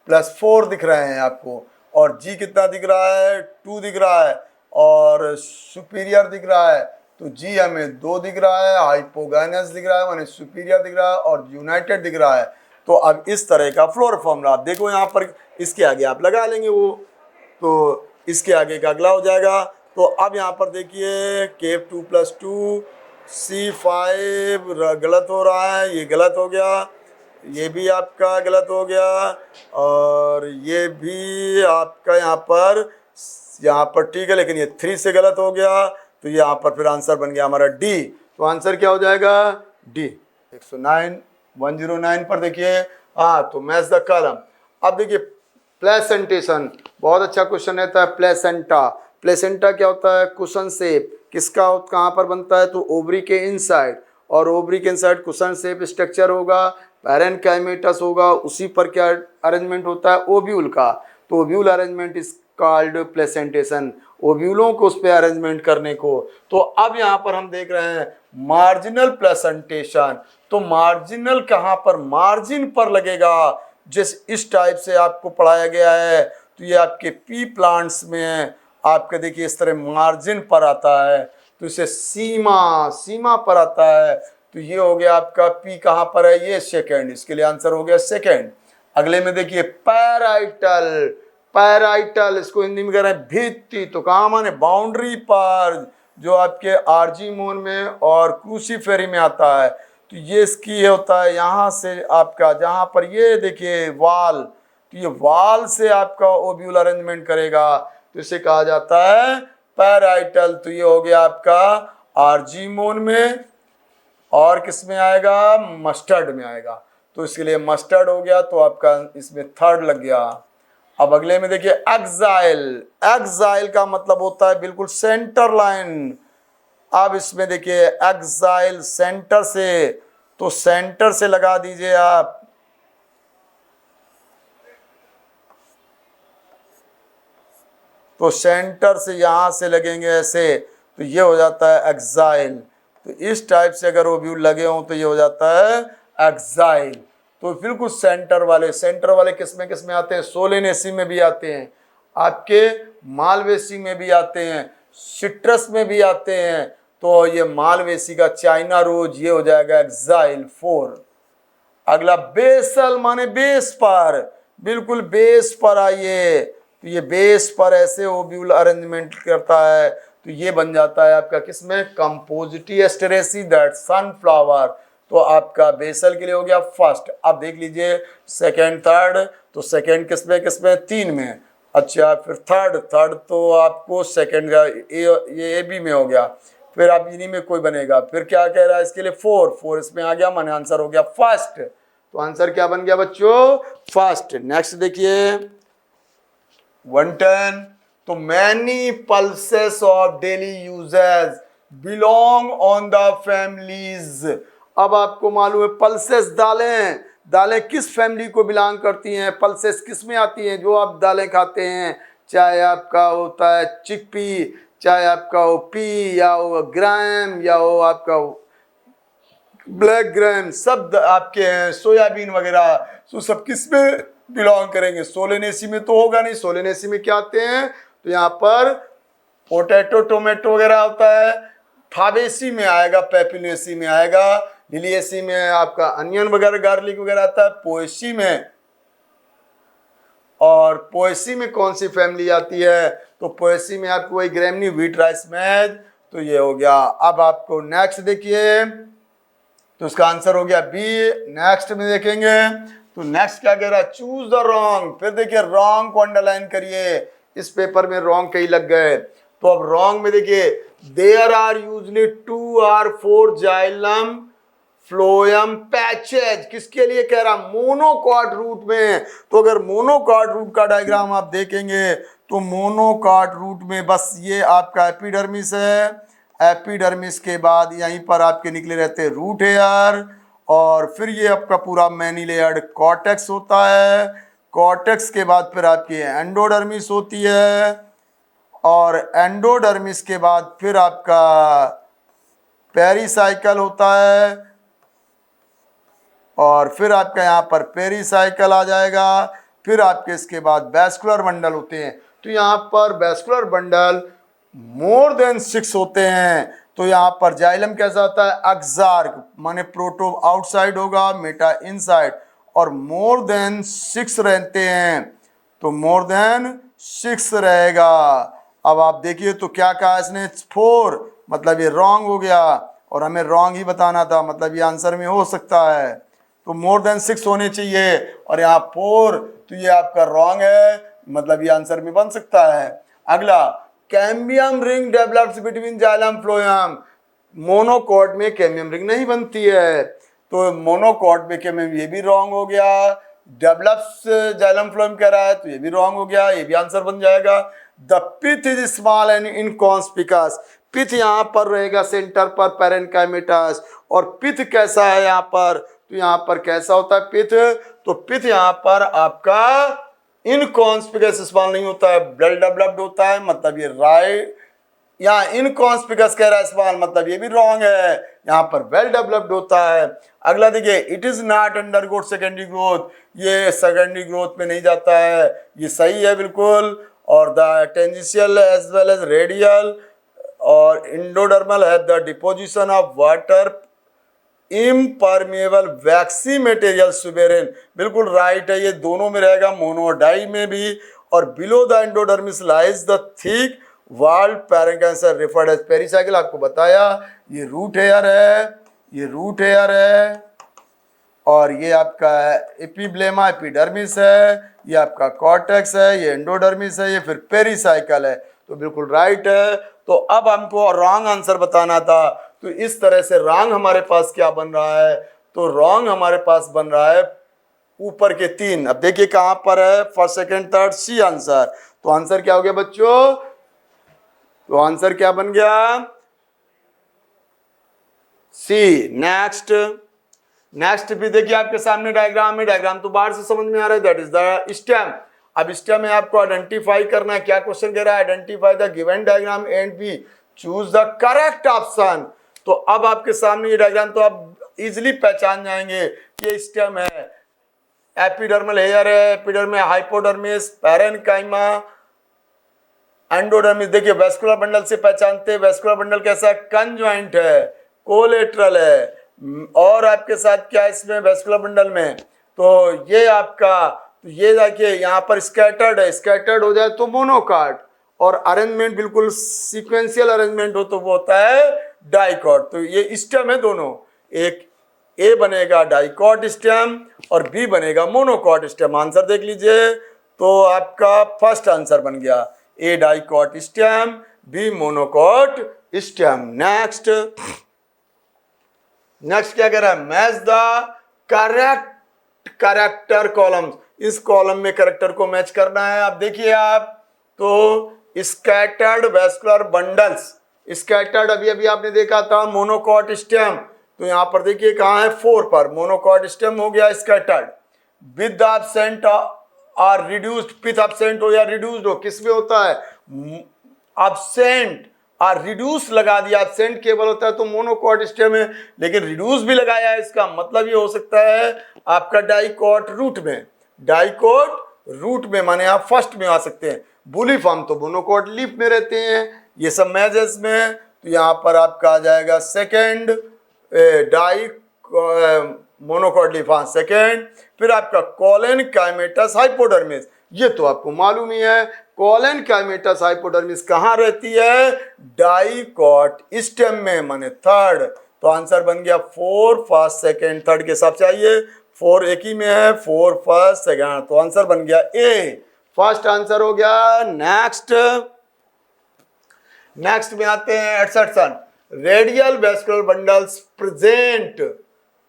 + 4 दिख रहे हैं आपको। और जी कितना दिख रहा है? 2 दिख रहा है, और सुपीरियर दिख रहा है, तो जी हमें 2 दिख रहा है, हाइपोगाइनस दिख रहा है माने सुपीरियर दिख रहा है, और यूनाइटेड दिख रहा है। तो अब इस तरह का फ्लोर फॉर्मूला आप देखो यहाँ पर, इसके आगे आप लगा लेंगे वो, तो इसके आगे का अगला हो जाएगा। तो अब यहाँ पर देखिए, के 2 + 2 C5 गलत हो रहा है, ये गलत हो गया, ये भी आपका गलत हो गया, और ये भी आपका यहाँ पर ठीक है, लेकिन ये 3 से गलत हो गया। तो यहाँ पर फिर आंसर बन गया हमारा डी। तो आंसर क्या हो जाएगा? डी। 109 पर देखिए, हाँ, तो मैच द कॉलम। अब देखिए, प्लेसेंटेशन बहुत अच्छा क्वेश्चन रहता है। प्लेसेंटा, प्लेसेंटा क्या होता है? कुशन शेप, किसका कहाँ पर बनता है? तो ओवरी के इनसाइड, और ओवरी के इनसाइड कुशन शेप स्ट्रक्चर होगा, पैरेन्काइमेटस होगा, उसी पर क्या अरेंजमेंट होता है? ओव्यूल का। तो ovule arrangement is called placentation, ओव्यूलों को उस पर अरेंजमेंट करने को। तो अब यहाँ पर हम देख रहे हैं मार्जिनल प्लेसेंटेशन। तो मार्जिनल कहाँ पर? मार्जिन पर लगेगा, जिस इस टाइप से आपको पढ़ाया गया है। तो ये आपके पी प्लांट्स में आपके देखिए इस तरह मार्जिन पर आता है, तो इसे सीमा पर आता है। तो ये हो गया आपका पी कहाँ पर है? ये सेकंड, इसके लिए आंसर हो गया सेकंड। अगले में देखिए पैराइटल, पैराइटल इसको हिंदी में कह रहे हैं भित्ति, तो कहाँ माने? बाउंड्री पर, जो आपके आर्जीमोन में और क्रूसीफेरी में आता है। तो ये इसकी ये होता है यहाँ से आपका, जहाँ पर ये देखिए वाल, तो ये वाल से आपका ओव्यूल अरेंजमेंट करेगा, तो इसे कहा जाता है पैराइटल। तो ये हो गया आपका आरजी मोन में, और किस में आएगा, मस्टर्ड में आएगा। तो इसके लिए मस्टर्ड हो गया, तो आपका इसमें थर्ड लग गया। अब अगले में देखिए एक्साइल। एक्साइल का मतलब होता है बिल्कुल सेंटर लाइन। अब इसमें देखिए एक्साइल सेंटर से, तो सेंटर से लगा दीजिए आप, तो सेंटर से यहां से लगेंगे ऐसे, तो ये हो जाता है एक्साइल। तो इस टाइप से अगर वो व्यू लगे हों तो ये हो जाता है एक्साइल। तो बिल्कुल सेंटर वाले, सेंटर वाले किस में आते हैं, सोलेनेसी में भी आते हैं, आपके मालवेसी में भी आते हैं, सिट्रस में भी आते हैं। तो ये मालवेसी का चाइना रोज, ये हो जाएगा एक्साइल 4। अगला बेसल माने बेस पर, बिल्कुल बेस पर आइए, तो ये बेस पर ऐसे ओव्यूल अरेंजमेंट करता है, तो ये बन जाता है आपका किसमें, कंपोजिटी एस्टेरेसी, दैट सनफ्लावर। तो आपका बेसल के लिए हो गया फर्स्ट। अब देख लीजिए सेकंड थर्ड, तो सेकंड किसमें 3 में। अच्छा फिर थर्ड तो आपको सेकंड का ये बी में हो गया, फिर आप इन्हीं में कोई बनेगा। फिर क्या कह रहा है इसके लिए 4 इसमें आ गया, माने आंसर हो गया फर्स्ट। तो आंसर क्या बन गया बच्चों, फर्स्ट। नेक्स्ट देखिए 110, तो many pulses of daily uses belong on the families. अब आपको मालूम है पल्सेस दालें किस फैमिली को बिलोंग करती हैं, पल्सेस किस में आती हैं, जो आप दालें खाते हैं, चाहे आपका होता है चिकपी, चाहे आपका हो पी, या हो ग्राम, या हो आपका ब्लैक ग्राम, सब आपके हैं, सोयाबीन वगैरह, तो सब किस में बिलोंग करेंगे, सोलेनेसी में तो होगा नहीं। सोलेनेसी में क्या आते हैं, तो यहाँ पर पोटैटो टोमेटो वगैरह होता है, फाबेसी में आएगा, पेपिनेसी में आएगा, लिलिएसी में आपका अनियन वगैरह गार्लिक वगैरह आता है, पोएसी में। और पोएसी में कौन सी फैमिली आती है, तो पोएसी में आपको वही ग्रेमनी, व्हीट, राइस, मैज। तो ये हो गया। अब आपको नेक्स्ट देखिए, तो इसका आंसर हो गया बी। नेक्स्ट में देखेंगे तो नेक्स्ट क्या कह रहा है, चूज द रॉन्ग। फिर देखिए रॉन्ग को अंडरलाइन करिए, इस पेपर में रॉन्ग कई लग गए। तो अब रॉन्ग में देखिए there are usually 2 or 4 xylem phloem patches, किसके लिए कह रहा, मोनोकॉट रूट में। तो अगर मोनोकॉट रूट का डायग्राम आप देखेंगे तो मोनोकॉट रूट में बस ये आपका एपिडर्मिस है, एपिडर्मिस के बाद यहीं पर आपके निकले रहते हैं रूट हेयर, और फिर ये आपका पूरा मैनी लेयर्ड कॉर्टेक्स होता है। कॉर्टेक्स के बाद फिर आपकी एंडोडर्मिस होती है, और एंडोडर्मिस के बाद फिर आपका पेरिसाइकल होता है, और फिर आपका यहाँ पर पेरिसाइकल आ जाएगा। फिर आपके इसके बाद वैस्कुलर बंडल होते हैं। तो यहाँ पर वैस्कुलर बंडल मोर देन 6 होते हैं। तो यहाँ पर जाइलम कैसा होता है, एक्सार्क माने प्रोटो आउटसाइड होगा, मेटा इनसाइड, और मोर देन 6 रहते हैं। तो मोर देन 6 रहेगा। अब आप देखिए तो क्या कहा इसने, 4, मतलब ये रॉन्ग हो गया, और हमें रॉन्ग ही बताना था, मतलब ये आंसर में हो सकता है। तो मोर देन 6 होने चाहिए, और यहाँ 4, तो ये आपका रॉन्ग है, मतलब ये आंसर में बन सकता है। अगला cambium ring develops between xylem phloem. Monocot में कैम्बियम रिंग नहीं बनती है, तो मोनोकॉट में कैम्बियम, ये भी रॉन्ग हो गया। डेवलप्स जाइलम फ्लोएम कह रहा है, तो ये भी रॉन्ग हो गया, ये भी आंसर बन जाएगा। The pith is small and inconspicuous. Pith यहाँ पर रहेगा सेंटर पर पैरेन्काइमेटस, और पिथ कैसा है यहाँ पर, तो यहाँ पर कैसा होता है पिथ, तो पिथ यहाँ पर आपका इनकॉन्स्पिकस स्मॉल नहीं होता है, वेल डेवलप्ड होता है, मतलब ये राइट। यहाँ इनकॉन्स्पिकस कह रहा है स्मॉल, मतलब ये भी रॉन्ग है, यहाँ पर वेल डेवलप्ड होता है। अगला देखिए it is not undergoes secondary growth, ये सेकेंडरी ग्रोथ में नहीं जाता है, ये सही है बिल्कुल। और the tangential as well as radial और इंडोडर्मल है the deposition of water impermeable waxy material suberin, बिल्कुल राइट है, ये दोनों में रहेगा, मोनोडाई में भी। और below the endodermis lies the thick walled parenchyma referred as pericycle, आपको बताया ये रूट हेयर है, ये रूट हेयर है, और ये आपका एपिब्लेमा एपिडर्मिस है, ये आपका कॉर्टेक्स है, ये एंडोडर्मिस है, ये फिर पेरिसाइकल है। तो बिल्कुल राइट है। तो अब हमको रॉन्ग आंसर बताना था। तो इस तरह से रॉन्ग हमारे पास क्या बन रहा है, तो रॉन्ग हमारे पास बन रहा है ऊपर के 3। अब देखिए कहां पर है, first second third C answer. तो आंसर क्या हो गया बच्चों, तो आंसर क्या बन गया, सी। नेक्स्ट भी देखिए आपके सामने डायग्राम है, डायग्राम तो बाहर से समझ में आ रहा है, दैट इज द स्टेम। अब स्टेम में आपको आइडेंटिफाई करना है, क्या क्वेश्चन कह रहा है, identify the given diagram and B choose the correct option. तो अब आपके सामने ये डायग्राम तो आप इजिली पहचान जाएंगे कि ये स्टेम है, एपिडर्मल हेयर है, एपिडर्मल हाइपोडर्मिस, पैरेन्काइमा, एंडोडर्मिस। देखिए वेस्कुलर बंडल से पहचानते हैं, वेस्कुलर बंडल कैसा है, कंजॉइंट है, कोलेटरल है, और आपके साथ क्या है इसमें वेस्कुलर बंडल में, तो ये आपका, तो ये देखिए यहाँ पर स्कैटर्ड है, स्कैटर्ड हो जाए तो मोनोकॉट, और अरेंजमेंट बिल्कुल सीक्वेंशियल अरेंजमेंट हो तो वो होता है डाइकॉट। तो ये स्टेम है दोनों, एक ए बनेगा डाइकॉट स्टेम और बी बनेगा मोनोकॉट स्टेम। आंसर देख लीजिए, तो आपका फर्स्ट आंसर बन गया, A dicot stem, B monocot stem. Next क्या कह रहा है, match the correct character columns. इस कॉलम में करेक्टर को मैच करना है। अब देखिए आप, तो स्कैटर्ड वेस्कुलर बंडल्स, स्कैटर्ड अभी अभी आपने देखा था मोनोकॉट स्टेम, तो यहां पर देखिए कहां है 4 पर, मोनोकॉट स्टेम हो गया स्कैटर्ड। विद एब्सेंट और रिड्यूस्ड, विथ एब्सेंट हो या रिड्यूस्ड हो, किस में होता है, एब्सेंट और रिड्यूस लगा दिया, एब्सेंट केवल होता है तो मोनोकॉट स्टेम है, लेकिन रिड्यूस भी लगाया है, इसका मतलब ये हो सकता है आपका डाइकॉट रूट में, डाइकॉट रूट में माने आप फर्स्ट में आ सकते हैं। बुली फॉर्म तो मोनोकॉट लीफ में रहते हैं, ये सब मैजेस में, तो यहाँ पर आपका आ जाएगा सेकेंड डाई मोनोकॉट लीफ, हाँ सेकेंड। फिर आपका कॉलन काइमेटस हाइपोडर्मिस, ये तो आपको मालूम ही है, कॉलन काइमेटस हाइपोडर्मिस कहाँ रहती है, डाइकॉट स्टेम में, माने थर्ड। तो आंसर बन गया 4 फर्स्ट सेकेंड थर्ड के हिसाब से, आइए 4 एक ही में है, 4 फर्स्ट सेकेंड, तो आंसर बन गया ए, फर्स्ट आंसर हो गया। नेक्स्ट में आते हैं assertion, radial vascular bundles present,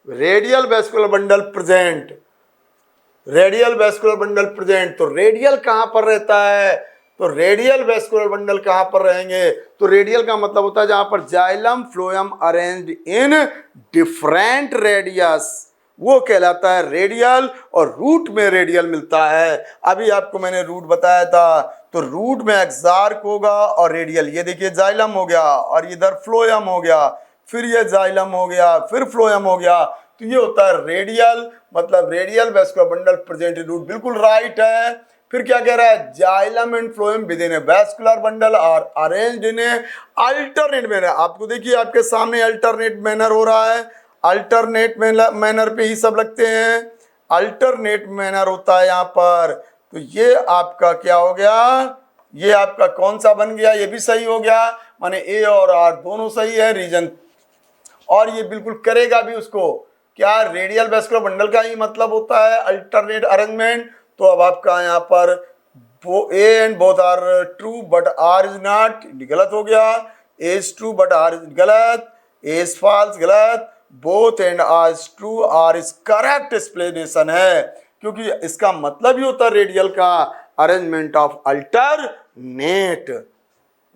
radial vascular bundle present, radial vascular bundle present. तो रेडियल कहां पर रहता है, तो रेडियल वेस्कुलर बंडल कहां पर रहेंगे, तो रेडियल का मतलब होता है जहां पर xylem phloem arranged in different radius, वो कहलाता है रेडियल, और रूट में रेडियल मिलता है। अभी आपको मैंने रूट बताया था, तो रूट में एक्सार्क होगा और रेडियल, ये देखिए जाइलम हो गया और इधर फ्लोएम हो गया, फिर ये जाइलम हो गया, फिर फ्लोएम हो गया, तो ये होता है रेडियल, मतलब radial vascular bundle present root, बिल्कुल राइट है। फिर क्या कह रहा है, xylem and phloem within a vascular bundle are arranged in a alternate manner. आपको देखिए आपके सामने अल्टरनेट मैनर हो रहा है, अल्टरनेट मैनर पे ही सब लगते हैं, अल्टरनेट मैनर होता है यहाँ पर। तो ये आपका क्या हो गया, ये आपका कौन सा बन गया, ये भी सही हो गया, माने ए और आर दोनों सही है रीजन, और ये बिल्कुल करेगा भी उसको, क्या रेडियल वेस्कुलर बंडल का ही मतलब होता है अल्टरनेट अरेंजमेंट। तो अब आपका यहाँ पर A and both are true but R is not, गलत हो गया, A is true but R is गलत, ए इज फॉल्स गलत, both and R is true R is correct explanation है, क्योंकि इसका मतलब ही होता है रेडियल का अरेंजमेंट ऑफ अल्टरनेट।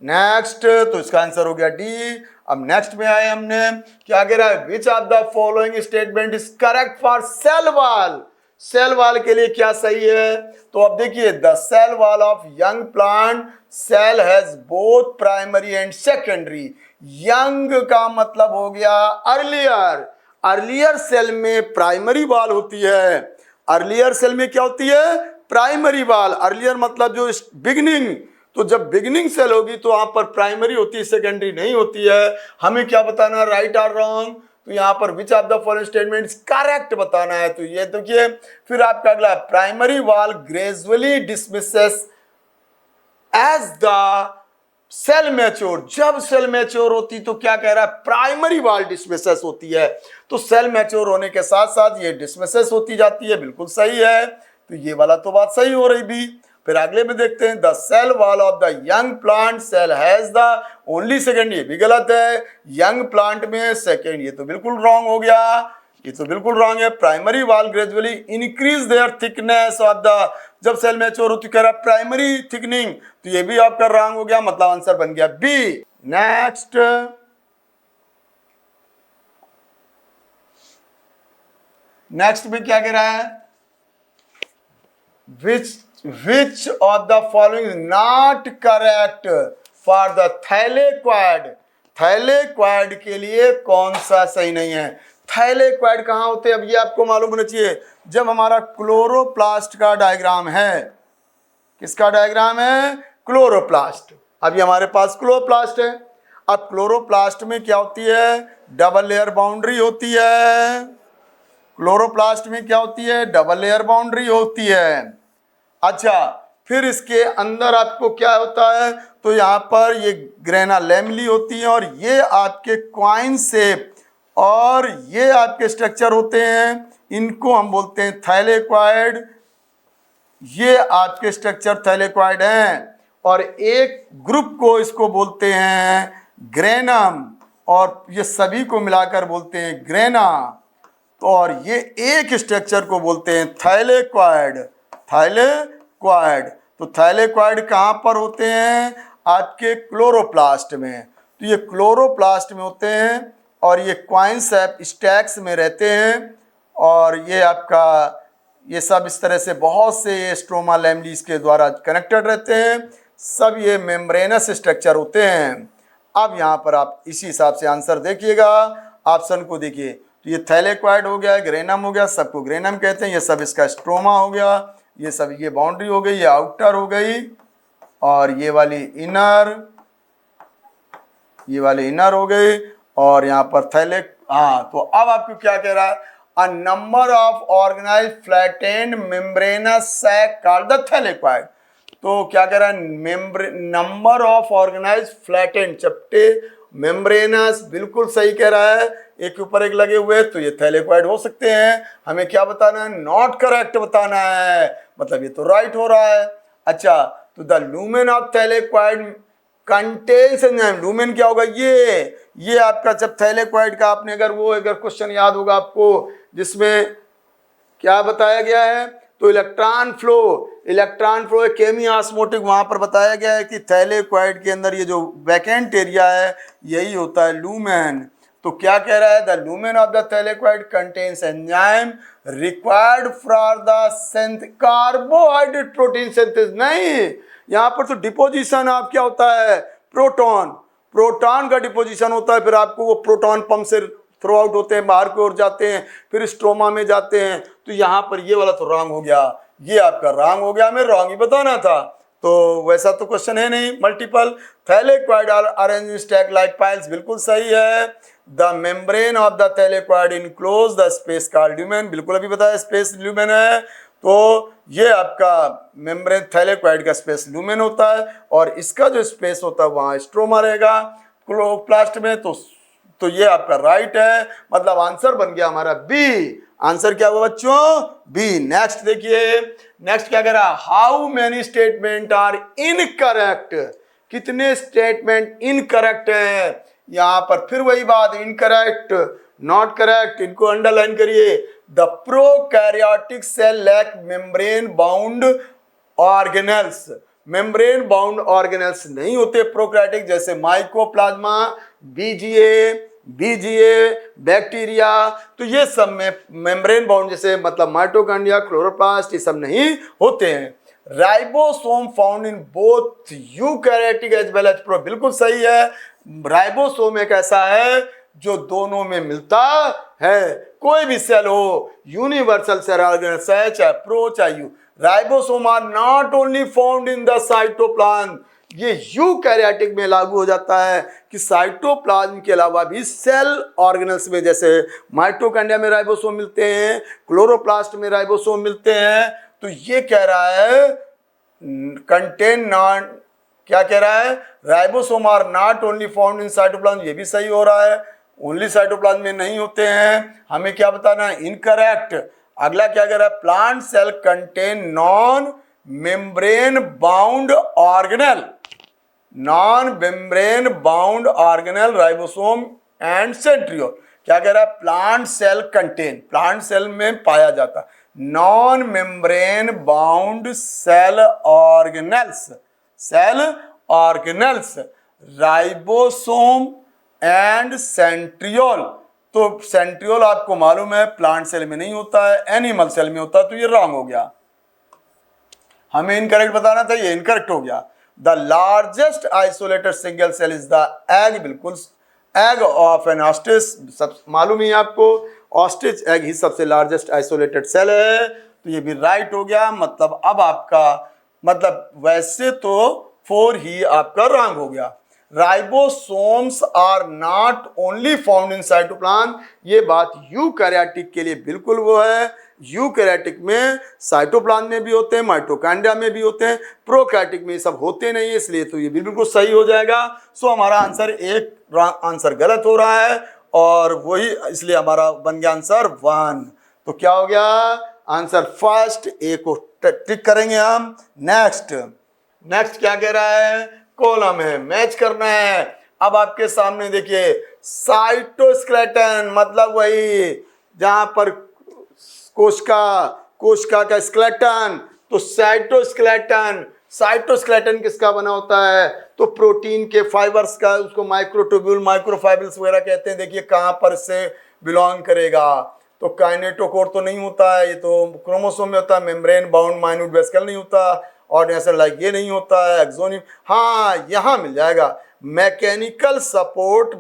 नेक्स्ट, तो इसका आंसर हो गया डी। अब नेक्स्ट में आए हमने, क्या कह रहा है, which of the following statement is correct for cell wall, cell wall के लिए क्या सही है, तो अब देखिए the cell wall of young plant cell has both primary and secondary. Young का मतलब हो गया अर्लियर, अर्लियर सेल में प्राइमरी वॉल होती है, अर्लियर सेल में क्या होती है, प्राइमरी वॉल, अर्लियर मतलब जो बिगिनिंग, तो जब बिगिनिंग सेल होगी तो वहां पर प्राइमरी होती है, सेकेंडरी नहीं होती है। हमें क्या बताना, राइट और रॉन्ग, तो यहाँ पर which of the following statements correct बताना है। तो ये देखिए, फिर आपका अगला, primary wall gradually dismisses as the cell mature, जब सेल मैच्योर होती तो क्या कह रहा है, प्राइमरी वाल डिस्मिसेस होती है। तो सेल मैच्योर होने के साथ साथ ये डिस्मिसेस होती जाती है, बिल्कुल सही है। तो ये वाला तो बात सही हो रही भी। फिर अगले में देखते हैं, the cell wall of the young plant cell has the only second, ये भी गलत है। यंग प्लांट में सेकेंड, ये तो बिल्कुल रॉन्ग हो गया, ये तो बिल्कुल रॉन्ग है। प्राइमरी वाल gradually increase their thickness of the, जब सेल मैच्योर होती कह रहा प्राइमरी थिकनिंग, तो ये भी आपका रॉन्ग हो गया, मतलब आंसर बन गया बी। नेक्स्ट, नेक्स्ट में क्या कह रहा है, which of the following is not correct for the thylakoid, thylakoid के लिए कौन सा सही नहीं है। थैलेक्वाइड कहाँ होते हैं, अब ये आपको मालूम होना चाहिए। जब हमारा क्लोरोप्लास्ट का डायग्राम है, किसका डायग्राम है, क्लोरोप्लास्ट। अभी हमारे पास क्लोरोप्लास्ट है। अब क्लोरोप्लास्ट में क्या होती है, डबल लेयर बाउंड्री होती है। क्लोरोप्लास्ट में क्या होती है, डबल लेयर बाउंड्री होती है। अच्छा, फिर इसके अंदर आपको क्या होता है, तो यहाँ पर ये ग्रेना लैमली होती है, और ये आपके क्वाइन शेप और ये आपके स्ट्रक्चर होते हैं, इनको हम बोलते हैं थैलेक्वाइड। ये आपके स्ट्रक्चर थैलेक्वाइड हैं, और एक ग्रुप को इसको बोलते हैं ग्रेनम, और ये सभी को मिलाकर बोलते हैं ग्रेना, और ये एक स्ट्रक्चर को बोलते हैं थैलेक्वाइड, थैलेक्वाइड। तो थैलेक्वाइड कहाँ पर होते हैं, आपके क्लोरोप्लास्ट में। तो ये क्लोरोप्लास्ट में होते हैं, और ये क्वाइन शेप स्टैक्स में रहते हैं, और ये आपका ये सब इस तरह से बहुत से स्ट्रोमा लैमलीज के द्वारा कनेक्टेड रहते हैं, सब ये मेम्ब्रेनस स्ट्रक्चर होते हैं। अब यहाँ पर आप इसी हिसाब से आंसर देखिएगा, ऑप्शन को देखिए। तो ये थैलेक्वाइड हो गया, ग्रेनम हो गया, सबको ग्रेनम कहते हैं, ये सब इसका स्ट्रोमा हो गया, ये सब ये बाउंड्री हो गई, ये आउटर हो गई, और ये वाली इनर, ये वाली इनर हो गई, और यहाँ पर थैलेक। हाँ, तो अब आपको क्या कह रहा है, a number of organise flattened membranous sac called the thylakoid. तो क्या कह रहा है, नंबर ऑफ ऑर्गेनाइज फ्लैटेंड चपटे मेम्ब्रेनस, बिल्कुल सही कह रहा है, एक के ऊपर एक लगे हुए, तो ये थैलेक्वाइड हो सकते हैं। हमें क्या बताना है, नॉट करेक्ट बताना है, मतलब ये तो राइट हो रहा है। अच्छा, तो the lumen of thylakoid contains enzyme, lumen क्या होगा, ये आपका जब थैलेक्वाइड का आपने अगर क्वेश्चन याद होगा आपको, जिसमें क्या बताया गया है, तो इलेक्ट्रॉन फ्लो केमी ऑस्मोटिक, वहाँ पर बताया गया है कि थैलेक्वाइड के अंदर ये जो वैकेंट एरिया है यही होता है लूमेन। तो क्या कह रहा है, the lumen of the thylakoid contains enzyme required for the carbohydrate protein synthesis. नहीं, यहाँ पर तो डिपोजिशन आप क्या होता है, प्रोटॉन का डिपोजिशन होता है, फिर आपको वो प्रोटॉन पंप से थ्रो आउट होते हैं, बाहर की ओर जाते हैं, फिर स्ट्रोमा में जाते हैं। तो यहाँ पर ये वाला तो रॉन्ग हो गया, ये आपका रॉन्ग हो गया, हमें रॉन्ग ही बताना था। तो वैसा तो क्वेश्चन है नहीं। Multiple thylakoid are arranged in stack like piles, बिल्कुल सही है। The membrane of the thylakoid enclose the space called lumen, बिल्कुल अभी बताया स्पेस ल्यूमेन है। तो ये आपका मेम्ब्रेन थैलेक्वाइड का स्पेस ल्यूमेन होता है, और इसका जो स्पेस होता है वहाँ स्ट्रोमा रहेगा क्लोरोप्लास्ट में। तो ये आपका राइट है, मतलब आंसर बन गया हमारा बी। आंसर क्या हुआ बच्चों, बी। नेक्स्ट देखिए, नेक्स्ट क्या कह रहा है, how many statement are incorrect, कितने स्टेटमेंट इनकरेक्ट है। यहाँ पर फिर वही बात, इनकरेक्ट, नॉट करेक्ट, इनको अंडरलाइन करिए। The prokaryotic cell lack membrane bound organelles, membrane bound organelles नहीं होते प्रोकैरियोटिक, जैसे माइकोप्लाज्मा, बीजीए, बैक्टीरिया। तो ये सब में मेम्ब्रेन बाउंड, जैसे मतलब माइटोकॉन्ड्रिया, क्लोरोप्लास्ट, ये सब नहीं होते हैं। Ribosome found in both eukaryotic as well as pro, बिल्कुल सही है। राइबोसोम एक ऐसा है जो दोनों में मिलता है, कोई भी सेल हो, यूनिवर्सल सेल ऑर्गेनेल्स है, चाहे प्रो चाहे eu. Ribosome are not only found in the cytoplasm, ये यूकैरियोटिक में लागू हो जाता है कि साइटोप्लाज्म के अलावा भी सेल ऑर्गेनल्स में, जैसे माइटोकॉन्ड्रिया में राइबोसोम मिलते हैं, क्लोरोप्लास्ट में राइबोसोम मिलते हैं। तो ये कह रहा है कंटेन नॉन क्या कह रहा है, ribosome are not only found in cytoplasm, ये भी सही हो रहा है, ओनली साइटोप्लाज्म में नहीं होते हैं। हमें क्या बताना है, इनकरेक्ट। अगला क्या कह रहा है, plant cell contain non membrane bound organelle, non membrane bound organelle ribosome and centriole. क्या कह रहा है, plant cell contain, plant cell में पाया जाता non membrane bound cell organelles, cell organelles ribosome and centriole. तो सेंट्रियोल आपको मालूम है प्लांट सेल में नहीं होता है, एनिमल सेल में होता है, तो ये रॉन्ग हो गया, हमें इनकरेक्ट बताना था, ये इनकरेक्ट हो गया। The largest isolated single cell is the egg, बिल्कुल एग ऑफ एन ऑस्ट्रिच, सब मालूम ही आपको, ऑस्ट्रिच एग ही सबसे लार्जेस्ट आइसोलेटेड सेल है, तो ये भी राइट हो गया। मतलब अब आपका मतलब वैसे तो 4 ही आपका रॉन्ग हो गया। Ribosomes are not only found in cytoplasm, ये बात यूकैरियोटिक के लिए बिल्कुल वो है, यूकैरियोटिक में साइटोप्लाज्म में भी होते हैं, माइटोकॉन्ड्रिया में भी होते हैं, प्रोकैरियोटिक में ये सब होते नहीं है, इसलिए तो ये बिल्कुल सही हो जाएगा। सो हमारा आंसर एक आंसर गलत हो रहा है और वही, इसलिए हमारा बन गया आंसर 1। तो क्या हो गया आंसर, फर्स्ट ए को टिक करेंगे हम। नेक्स्ट क्या कह रहा है, कॉलम है, मैच करना है। अब आपके सामने देखिए साइटोस्केलेटन, मतलब वही जहां पर कोशिका का स्केलेटन, तो साइटोस्केलेटन, साइटोस्केलेटन किसका बना होता है, तो प्रोटीन के फाइबर्स का, उसको माइक्रोट्यूब्यूल माइक्रोफाइबर्स वगैरह कहते हैं। देखिए कहां पर से बिलोंग करेगा, तो काइनेटोकोर तो नहीं होता है, ये तो क्रोमोसोम में होता है, मेम्ब्रेन बाउंड माइन्यूट वेसिकल नहीं होता, और ऐसा लाइक ये नहीं होता है, एक्सोनिम, हाँ यहाँ मिल जाएगा, मैकेनिकल सपोर्ट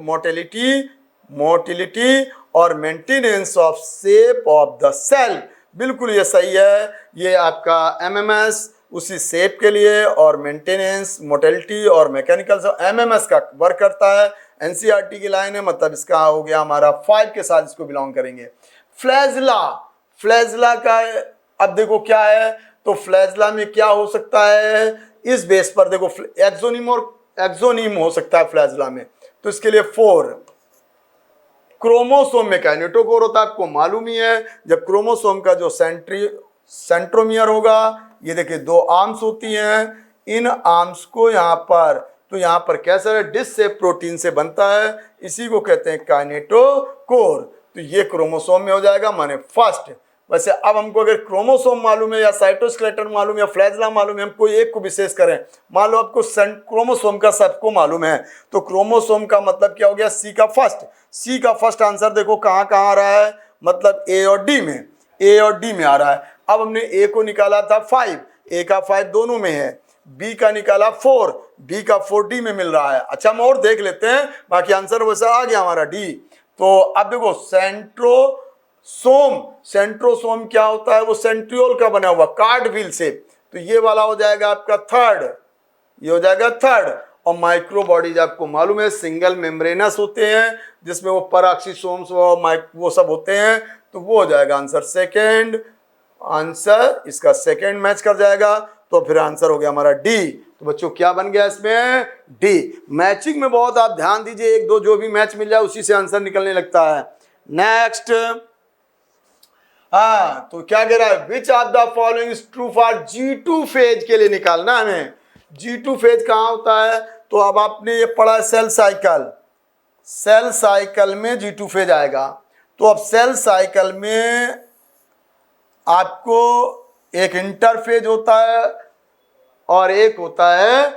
मोटिलिटी और maintenance of shape of the cell, बिल्कुल ये सही है। ये आपका एमएमएस उसी शेप के लिए और मेंटेनेंस मोटिलिटी और मैकेनिकल एमएमएस का वर्क करता है। एनसीईआरटी की लाइन है, मतलब इसका हो गया हमारा 5 के साथ इसको बिलोंग करेंगे। फ्लैजला का अब देखो क्या है, तो फ्लैजला में क्या हो सकता है, इस बेस पर देखो एक्सोनिम हो सकता है फ्लैजला में, तो इसके लिए 4। क्रोमोसोम में काइनेटोकोर होता है, आपको मालूम ही है, जब क्रोमोसोम का जो सेंट्रोमियर होगा, ये देखिए 2 आर्म्स होती हैं, इन आर्म्स को यहाँ पर, तो यहाँ पर कैसा है, डिस्क शेप प्रोटीन से बनता है, इसी को कहते हैं काइनेटोकोर, तो ये क्रोमोसोम में हो जाएगा, माने फर्स्ट। वैसे अब हमको अगर क्रोमोसोम मालूम है या साइटोस्केलेटन मालूम है या फ्लैजला मालूम है, हम कोई एक को विशेष करें, मान लो आपको क्रोमोसोम का सबको मालूम है, तो क्रोमोसोम का मतलब क्या हो गया, सी का फर्स्ट आंसर देखो कहाँ कहाँ आ रहा है, मतलब ए और डी में आ रहा है। अब हमने ए को निकाला था 5, ए का 5 दोनों में है, बी का निकाला 4, बी का 4 डी में मिल रहा है। अच्छा हम और देख लेते हैं, बाकी आंसर वैसा आ गया हमारा डी। तो अब देखो सेंट्रोसोम क्या होता है, वो सेंट्रियोल का बना हुआ कार्ड व्हील से, तो ये वाला हो जाएगा आपका 3rd, ये हो जाएगा 3rd। और माइक्रो बॉडीज आपको मालूम है सिंगल मेम्ब्रेनस होते हैं, जिसमें वो पराक्सीसोम्स वो सब होते हैं, तो वो हो जाएगा आंसर 2nd, आंसर इसका 2nd मैच कर जाएगा, तो फिर आंसर हो गया हमारा डी। तो बच्चों क्या बन गया इसमें, डी। मैचिंग में बहुत आप ध्यान दीजिए, 1 2 जो भी मैच मिल जाए उसी से आंसर निकलने लगता है। नेक्स्ट, हाँ तो क्या कह रहा है, which of the following is true for G2 phase के लिए निकालना हमें। G2 फेज कहाँ होता है, तो अब आपने ये पढ़ा सेल साइकिल में G2 फेज आएगा। तो अब सेल साइकिल में आपको एक इंटरफेज होता है और एक होता है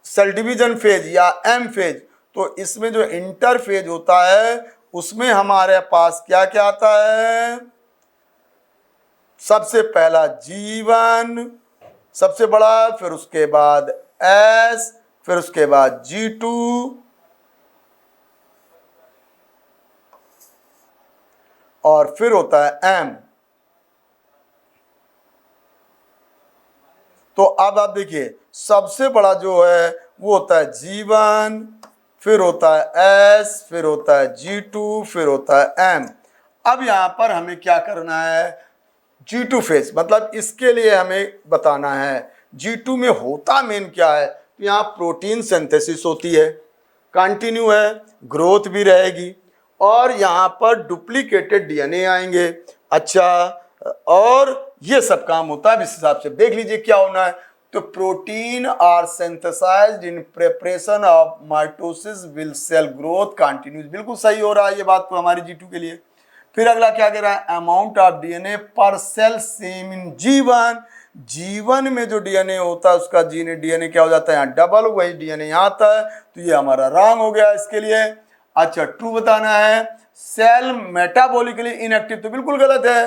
सेल डिवीजन फेज या एम फेज। तो इसमें जो इंटरफेज होता है उसमें हमारे पास क्या क्या आता है, सबसे पहला G1 सबसे बड़ा, फिर उसके बाद S, फिर उसके बाद G2 और फिर होता है M। तो अब आप देखिए सबसे बड़ा जो है वो होता है G1, फिर होता है S, फिर होता है G2, फिर होता है M। अब यहाँ पर हमें क्या करना है, G2 फेज, मतलब इसके लिए हमें बताना है G2 में होता मेन क्या है। तो यहाँ प्रोटीन सिंथेसिस होती है, कंटिन्यू है, ग्रोथ भी रहेगी, और यहाँ पर डुप्लीकेटेड डीएनए आएंगे। अच्छा, और ये सब काम होता है इस हिसाब से। देख लीजिए क्या होना है, तो protein are synthesized in preparation of mitosis will cell growth continues. बिल्कुल सही हो रहा है ये बात तो हमारी G2 के लिए। फिर अगला क्या कह रहा है, अमाउंट ऑफ डीएनए पर सेल सेम इन जीवन। जीवन में जो डीएनए होता है उसका डीएनए क्या हो जाता है, यहाँ डबल, वही डीएनए यहाँ आता है, तो ये हमारा रॉन्ग हो गया इसके लिए। अच्छा, ट्रू बताना है। सेल मेटाबॉलिकली इनएक्टिव, तो बिल्कुल गलत है,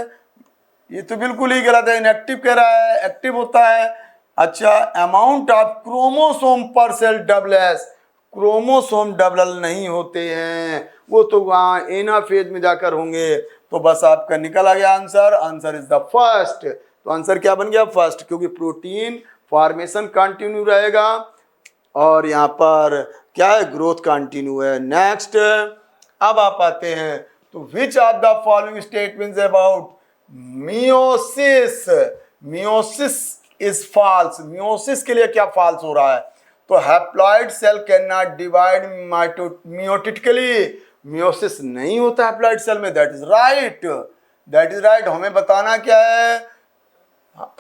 ये तो बिल्कुल ही गलत है, इनएक्टिव कह रहा है, एक्टिव होता है। अच्छा, अमाउंट ऑफ क्रोमोसोम पर सेल डबल्स, क्रोमोसोम डबल नहीं होते हैं, वो तो वहाँ एनाफेज में जाकर होंगे। तो बस आपका निकल आ गया answer, answer is the first. तो आंसर क्या बन गया, फर्स्ट, क्योंकि प्रोटीन फॉर्मेशन कंटिन्यू रहेगा और यहाँ पर क्या है, ग्रोथ कंटिन्यू है। नेक्स्ट, अब आप आते हैं तो which of the following statements about meiosis, meiosis is false. Meiosis के लिए क्या फॉल्स हो रहा है, तो haploid cell can not divide meiotically, meiosis नहीं होता हैप्लॉइड सेल में, that is right, that is right. हमें बताना क्या है,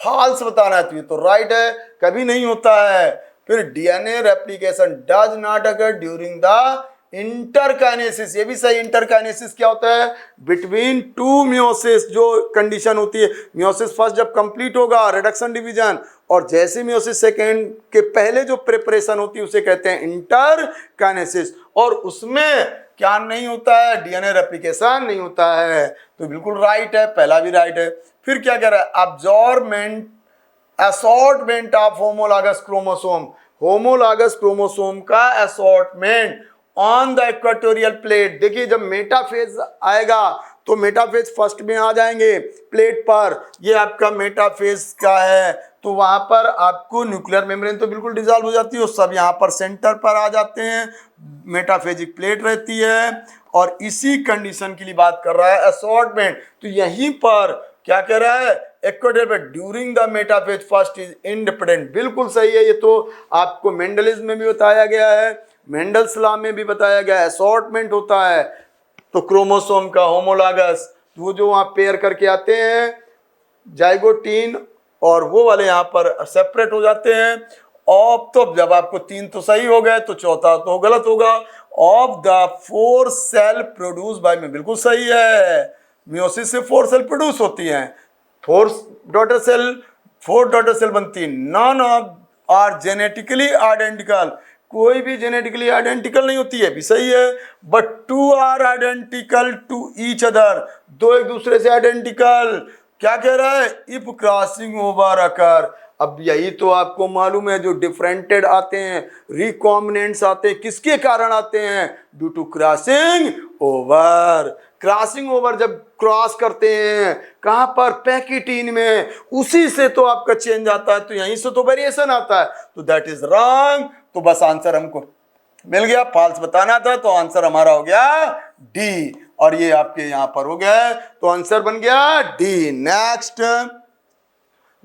फॉल्स बताना है, तो ये तो राइट है, कभी नहीं होता है। फिर DNA replication does not occur during the interkinesis, ये भी सही। इंटरकाइनेसिस क्या होता है, बिटवीन टू मियोसिस जो कंडीशन होती है। मियोसिस फर्स्ट जब कंप्लीट होगा, रिडक्शन डिवीजन, और जैसे मियोसिस सेकेंड के पहले जो प्रिपरेशन होती है उसे कहते हैं इंटरकाइनेसिस, और उसमें क्या नहीं होता है, डीएनए रेप्लिकेशन नहीं होता है। तो बिल्कुल राइट है, पहला भी राइट है। फिर क्या कह रहा है, absorbment assortment of homologous chromosome, homologous chromosome का assortment on the equatorial plate. देखिए जब मेटाफेज आएगा तो मेटाफेज फर्स्ट में आ जाएंगे प्लेट पर, ये आपका मेटाफेज का है, तो वहां पर आपको न्यूक्लियर मेम्ब्रेन तो बिल्कुल डिसॉल्व हो जाती है, और सब यहाँ पर सेंटर पर आ जाते हैं, मेटाफेजिक प्लेट रहती है। और इसी कंडीशन के लिए बात कर रहा है असॉर्टमेंट, तो यहीं पर क्या कह रहा है, इक्वेटर पे during the metaphase first is independent. बिल्कुल सही है, ये तो आपको मेंडलिज्म में भी बताया गया है, मेंडल्स लॉ में भी बताया गया है, असॉर्टमेंट होता है तो क्रोमोसोम का होमोलॉगस, वो जो वहाँ पेयर करके आते हैं जाइगोटीन, और वो वाले यहाँ पर सेपरेट हो जाते हैं। ऑफ, तो जब आपको तीन तो सही हो गए तो चौथा तो गलत होगा। Of the 4 cell produce by में, बिल्कुल सही है, मियोसिस से 4 सेल प्रोड्यूस होती हैं, 4 डॉटर सेल बनती है। None of are genetically identical, कोई भी जेनेटिकली आइडेंटिकल नहीं होती है, भी सही है। But 2 are identical to each other, दो एक दूसरे से आइडेंटिकल। क्या कह रहा है, इफ क्रॉसिंग ओवर अकर, अब यही तो आपको मालूम है, जो डिफरेंटेड आते हैं, रिकॉम्बिनेंट्स आते हैं, किसके कारण आते हैं, due to crossing over. Crossing over जब क्रॉस करते हैं कहाँ पर, पैकिटीन में, उसी से तो आपका चेंज आता है, तो यहीं से तो वेरिएशन आता है, तो दैट इज रॉन्ग। तो बस आंसर हमको मिल गया, फॉल्स बताना था, तो आंसर हमारा हो गया डी, और ये आपके यहां पर हो गया, तो आंसर बन गया डी।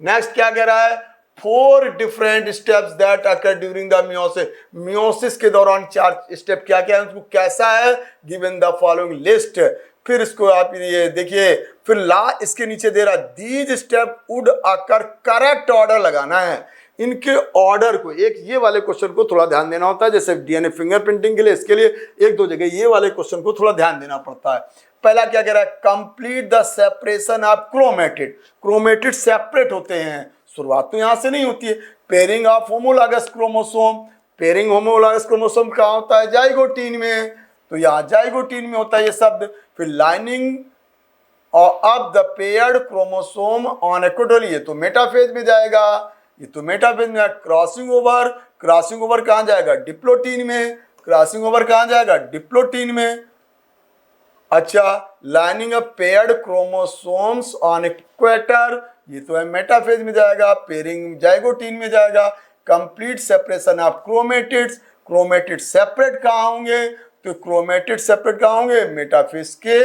नेक्स्ट क्या कह रहा है, 4 different steps that occur during the meiosis, meiosis के दौरान 4 स्टेप क्या क्या है, उसको कैसा है, गिवन द फॉलोइंग लिस्ट। फिर इसको आप ये देखिए, फिर इसके नीचे दे रहा, these step would occur, correct order लगाना है इनके ऑर्डर को। एक ये वाले क्वेश्चन को थोड़ा ध्यान देना होता है, जैसे डीएनए फिंगरप्रिंटिंग के लिए, इसके लिए 1-2 जगह ये वाले क्वेश्चन को थोड़ा ध्यान देना पड़ता है। पहला क्या कह रहा है, complete the separation of chromatid, chromatid separate होते हैं, शुरुआत तो यहां से नहीं होती है। Pairing of homologous chromosome, pairing homologous chromosome कहाँ होता है, जाइगोटीन में, तो यहाँ जाइगोटीन में होता है ये शब्द। फिर lining of the paired chromosome on equatorial, ये तो मेटाफेज में जाएगा, ये तो मेटाफेज में। क्रॉसिंग ओवर, क्रॉसिंग ओवर कहाँ जाएगा, डिप्लोटीन में, क्रॉसिंग ओवर कहाँ जाएगा, डिप्लोटीन में। अच्छा, lining of paired chromosomes on equator, ये तो है मेटाफेज में जाएगा, पेयरिंग जाइगोटीन में जाएगा। Complete separation of chromatids, chromatid separate कहाँ होंगे, तो क्रोमेटिड सेपरेट कहाँ होंगे, मेटाफेज के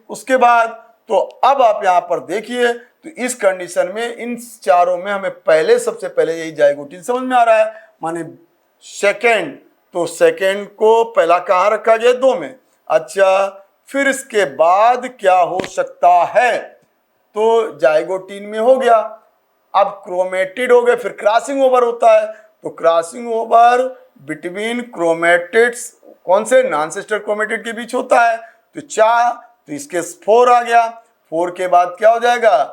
उसके बाद। तो अब आप यहाँ पर देखिए, तो इस कंडीशन में इन चारों में हमें पहले सबसे पहले यही जाइगोटीन समझ में आ रहा है, माने सेकेंड, तो सेकेंड को पहला कहाँ रखा गया? 2 में। अच्छा, फिर इसके बाद क्या हो सकता है? तो जाइगोटीन में हो गया, अब क्रोमेटिड हो गए, फिर क्रॉसिंग ओवर होता है। तो क्रॉसिंग ओवर बिटवीन क्रोमेटिड्स कौन से? नॉन सिस्टर क्रोमेटिड के बीच होता है। तो 4, तो इसके 4 आ गया। 4 के बाद क्या हो जाएगा?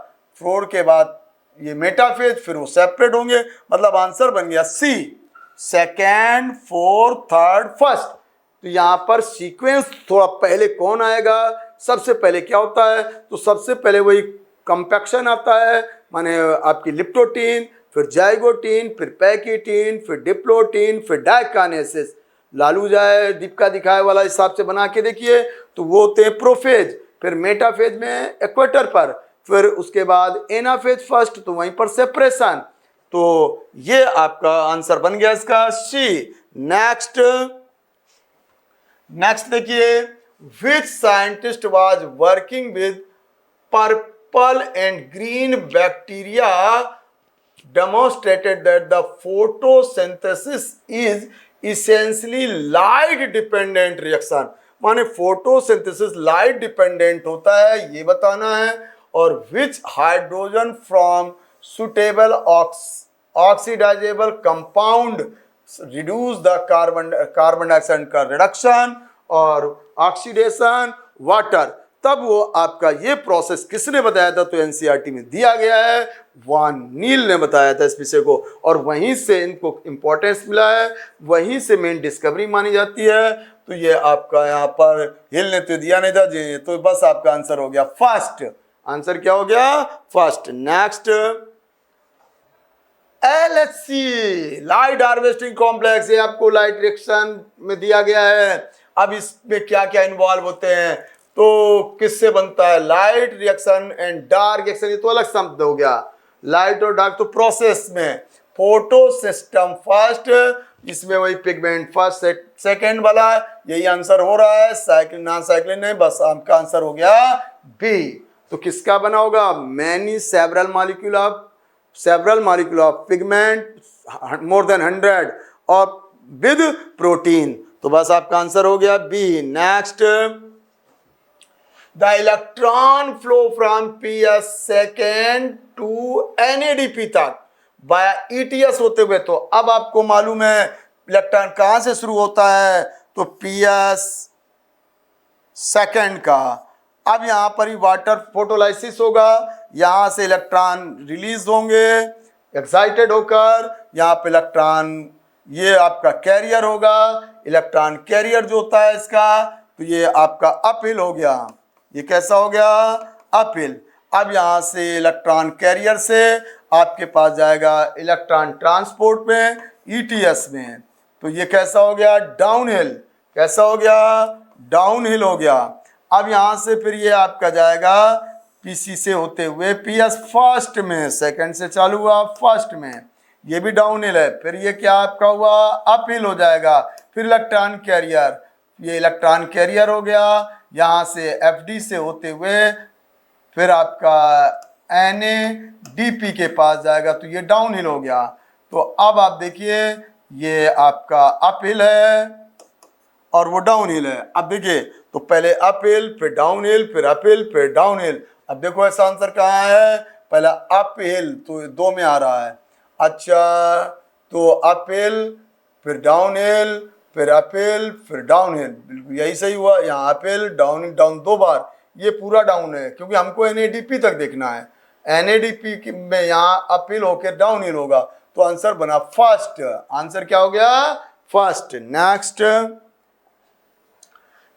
4 के बाद ये मेटाफेज, फिर वो सेपरेट होंगे। मतलब आंसर बन गया सी, सेकेंड, फोर्थ, थर्ड, फर्स्ट। तो यहाँ पर सीक्वेंस थोड़ा पहले कौन आएगा? सबसे पहले क्या होता है? तो सबसे पहले वही कंपैक्शन आता है, माने आपकी लिप्टोटीन, फिर जाइगोटीन, फिर पैकिटीन, फिर डिप्लोटीन, फिर डायकानेसिस। लालू जाए दीपिका दिखाए वाला हिसाब से बना के देखिए, तो वो होते हैं प्रोफेज, फिर मेटाफेज में इक्वेटर पर, फिर उसके बाद एनाफेज फर्स्ट, तो वहीं पर सेपरेशन। तो ये आपका आंसर बन गया इसका सी। नेक्स्ट देखिए, which scientist was working with purple and green bacteria demonstrated that the photosynthesis is essentially light dependent reaction। माने फोटोसिंथेसिस लाइट डिपेंडेंट होता है, ये बताना है। और which hydrogen from suitable oxidisable compound reduce the carbon dioxide का reduction और oxidation water. तब वो आपका ये प्रोसेस किसने बताया था? तो एनसीईआरटी में दिया गया है, वान नील ने बताया था इस विषय को, और वहीं से इनको इंपॉर्टेंस मिला है, वहीं से मेन डिस्कवरी मानी जाती है। तो ये आपका यहाँ पर हिल ने तो दिया नहीं था जी, तो बस आपका आंसर हो गया फर्स्ट। आंसर क्या हो गया? First. Next, LHC light harvesting complex, ये आपको लाइट रिएक्शन में दिया गया है। अब इसमें क्या क्या इन्वॉल्व होते हैं? तो किससे बनता है? Light reaction and dark reaction, ये तो अलग शब्द हो गया। लाइट और डार्क तो प्रोसेस में, फोटो सिस्टम फर्स्ट, इसमें वही पिगमेंट फर्स्ट, सेकेंड वाला, यही आंसर हो रहा है। साइक्लिन नॉन साइक्लिन नहीं, बस आपका आंसर हो गया बी। तो किसका बना होगा? Many several molecule of pigment more than 100 और विद प्रोटीन। तो बस आपका आंसर हो गया B. Next, the electron flow from PS second to NADP तक बाय ETS होते हुए। तो अब आपको मालूम है इलेक्ट्रॉन कहां से शुरू होता है? तो PS सेकेंड का। अब यहां पर ही वाटर फोटोलाइसिस होगा, यहां से इलेक्ट्रॉन रिलीज होंगे एक्साइटेड होकर, यहां पे इलेक्ट्रॉन, ये आपका कैरियर होगा। इलेक्ट्रॉन कैरियर जो होता है इसका, तो ये आपका अपहिल हो गया। ये कैसा हो गया? अपहिल। अब यहाँ से इलेक्ट्रॉन कैरियर से आपके पास जाएगा इलेक्ट्रॉन ट्रांसपोर्ट में, ETS में। तो ये कैसा हो गया? डाउनहिल। कैसा हो गया? डाउनहिल हो गया। अब यहाँ से फिर ये आपका जाएगा PC से होते हुए PS फर्स्ट में, सेकंड से चालू हुआ फर्स्ट में, ये भी डाउनहिल है। फिर ये क्या आपका हुआ? अपहिल हो जाएगा। फिर इलेक्ट्रॉन कैरियर, ये इलेक्ट्रॉन कैरियर हो गया, यहाँ से FD से होते हुए फिर आपका NADP के पास जाएगा, तो ये डाउनहिल हो गया। तो अब आप देखिए ये आपका अपहिल है और वो डाउनहिल है। अब देखिए, तो पहले अपहिल, फिर डाउनहिल, फिर अपहिल, फिर डाउनहिल। अब देखो ऐसा आंसर कहाँ है? पहला अपहिल, तो 2 में आ रहा है। अच्छा, तो अपहिल, फिर डाउनहिल, फिर अपहिल, फिर डाउनहिल, बिल्कुल यही सही हुआ। यहाँ अपहिल, डाउन, डाउन 2 बार, ये पूरा डाउन है क्योंकि हमको NADP तक देखना है। NADP में यहाँ अपहिल होकर डाउनहिल होगा, तो आंसर बना फर्स्ट। आंसर क्या हो गया? फर्स्ट।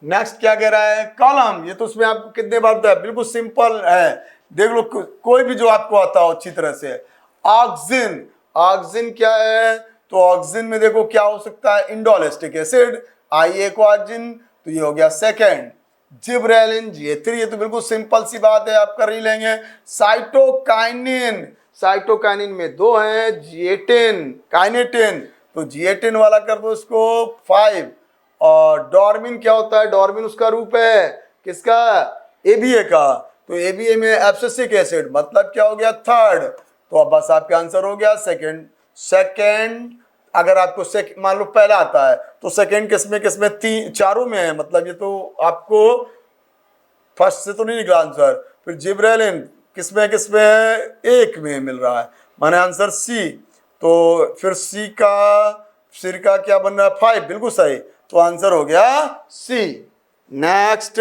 नेक्स्ट क्या कह रहा है? कॉलम। ये तो उसमें आपको कितने बार बताया, बिल्कुल सिंपल है, देख लो कोई भी जो आपको आता हो अच्छी तरह से। ऑक्सिन, ऑक्सिन क्या है? तो ऑक्सिन में देखो क्या हो सकता है? इंडोलेस्टिक एसिड, IA को ऑक्सिन, तो ये हो गया सेकेंड। जिब्रेलिन, G3, ये तो बिल्कुल सिंपल सी बात है, आप कर ही लेंगे। साइटोकाइनिन, साइटोकाइनिन में 2 हैं, G18, काइनेटिन, तो G18 वाला कर दो इसको 5। और डॉर्मिन क्या होता है? डॉर्मिन उसका रूप है किसका? ABA का, तो ABA में एब्सिसिक एसिड, मतलब क्या हो गया? थर्ड। तो अब बस आपका आंसर हो गया सेकेंड। अगर आपको मान लो पहला आता है तो सेकंड किसमें तीन चारों में है, मतलब ये तो आपको फर्स्ट से तो नहीं निकला आंसर। फिर जिब्रेलिन किसमें है, एक में मिल रहा है, माने आंसर सी। तो फिर सी का क्या बन रहा है, 5, बिल्कुल सही, तो आंसर हो गया सी। नेक्स्ट,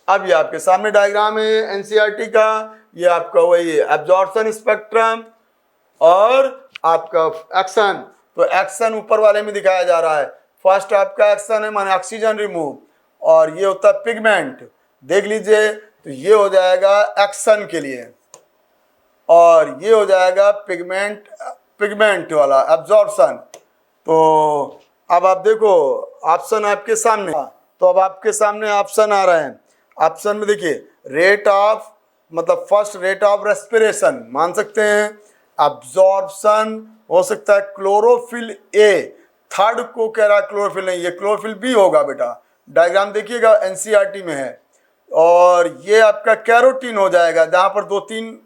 अब ये आपके सामने डायग्राम है एनसीईआरटी का, ये आपका वही एब्जॉर्प्शन स्पेक्ट्रम और आपका एक्शन। तो एक्शन ऊपर वाले में दिखाया जा रहा है। फर्स्ट आपका एक्शन है माने ऑक्सीजन रिमूव, और ये होता है पिगमेंट, देख लीजिए, तो ये हो जाएगा एक्शन के लिए, और ये हो जाएगा पिगमेंट वाला एब्जॉर्प्शन। तो अब आप देखो ऑप्शन आपके सामने, तो अब आपके सामने ऑप्शन आ रहे हैं। ऑप्शन में देखिए रेट ऑफ, मतलब फर्स्ट रेट ऑफ रेस्पिरेशन मान सकते हैं, अब्जॉर्प्शन हो सकता है क्लोरोफिल ए, थर्ड को कह रहा है क्लोरोफिल नहीं, ये क्लोरोफिल बी होगा बेटा, डायग्राम देखिएगा एनसीईआरटी में है। और ये आपका कैरोटीन हो जाएगा जहां पर 2-3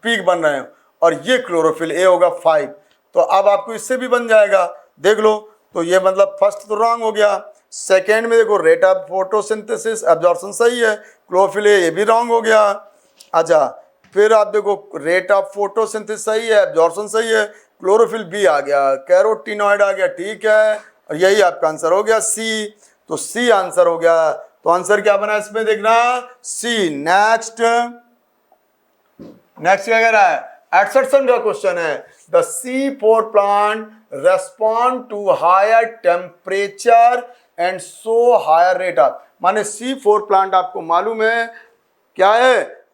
पीक बन रहे हैं, और ये क्लोरोफिल ए होगा 5। तो अब आपको इससे भी बन जाएगा, देख लो। तो ये मतलब फर्स्ट तो रॉन्ग हो गया। सेकेंड में देखो रेट ऑफ फोटोसिंथेसिस एब्जॉर्प्शन सही है, क्लोरोफिल ए ये भी रॉन्ग हो गया। अच्छा, फिर आप देखो रेट ऑफ फोटोसिंथेसिस सही है, एब्जॉर्प्शन सही है, क्लोरोफिल बी आ गया, कैरोटीनॉइड आ गया, ठीक है, और यही आपका आंसर हो गया सी। तो सी आंसर हो गया। तो आंसर क्या बना इसमें देखना, सी। नेक्स्ट क्या कह रहा है, एब्जॉर्प्शन का क्वेश्चन है। The C4 plant respond to higher temperature and so higher rate of, माने C4 प्लांट आपको मालूम है क्या है,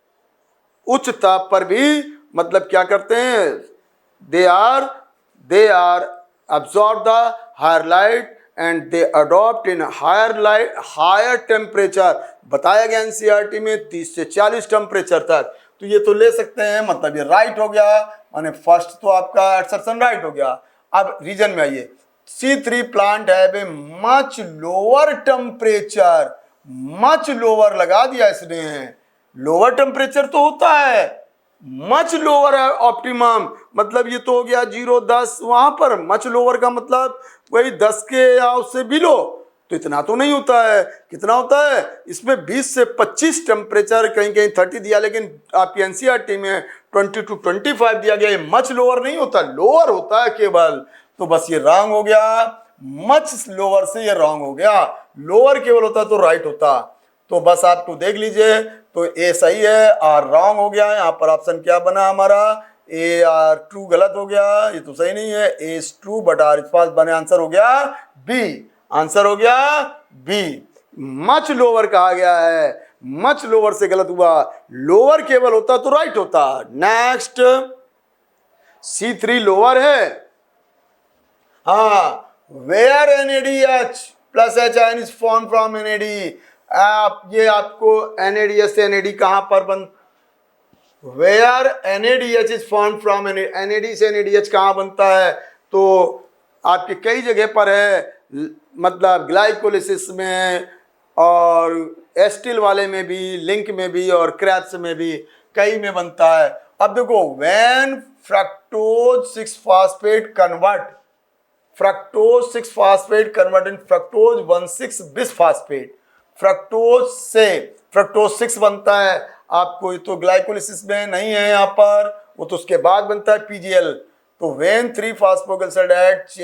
उच्च ताप पर भी मतलब क्या करते हैं, they are absorb the higher light and they adopt in higher temperature, बताया गया एनसीईआरटी में 30 से 40 टेम्परेचर तक। तो ये तो ले सकते हैं, मतलब ये राइट हो गया, माने फर्स्ट तो आपका एब्जॉर्प्शन राइट हो गया। अब रीजन में आइए, C3 प्लांट है much lower temperature, much lower लगा दिया इसने, लोअर टेम्परेचर तो होता है, मच लोअर है ऑप्टिमम, मतलब ये तो हो गया 0, 10, वहां पर मच लोअर का मतलब वही 10 के या उससे बिलो, तो इतना तो नहीं होता है। कितना होता है इसमें 20 से 25 टेम्परेचर, कहीं कहीं 30 दिया, लेकिन आपकी एनसीईआरटी में 20 to 25 दिया गया। ये मच लोअर नहीं होता, लोअर होता है केवल। तो बस ये रॉन्ग हो गया, मच लोअर से ये रॉन्ग हो गया, लोअर केवल होता तो राइट होता। तो बस आपको देख लीजिए, तो ए सही है, आर रॉन्ग हो गया। यहाँ पर ऑप्शन क्या बना हमारा, ए आर ट्रू गलत हो गया, ये तो सही नहीं है, A is true but R is false, बने आंसर हो गया बी, आंसर हो गया बी। मच लोअर कहा गया है, मच लोअर से गलत हुआ, लोअर केवल होता तो राइट होता। नेक्स्ट, C3 लोअर है, हाँ, where NADH plus H is form from NAD, आप ये आपको NADH से NAD कहां पर बन, where NADH is form from NAD से NADH कहां बनता है, तो आपके कई जगह पर है, मतलब ग्लाइकोलिसिस में और एस्टिल वाले में भी, लिंक में भी और क्रैप्स में भी, कई में बनता है। अब देखो, when fructose six phosphate convert, fructose six phosphate convert in fructose one six bisphosphate, fructose से फ्रक्टोज 6 बनता है आपको, तो ग्लाइकोलिसिस में नहीं है यहाँ पर, वो तो उसके बाद बनता है PGL। तो when 3-phosphoglycerate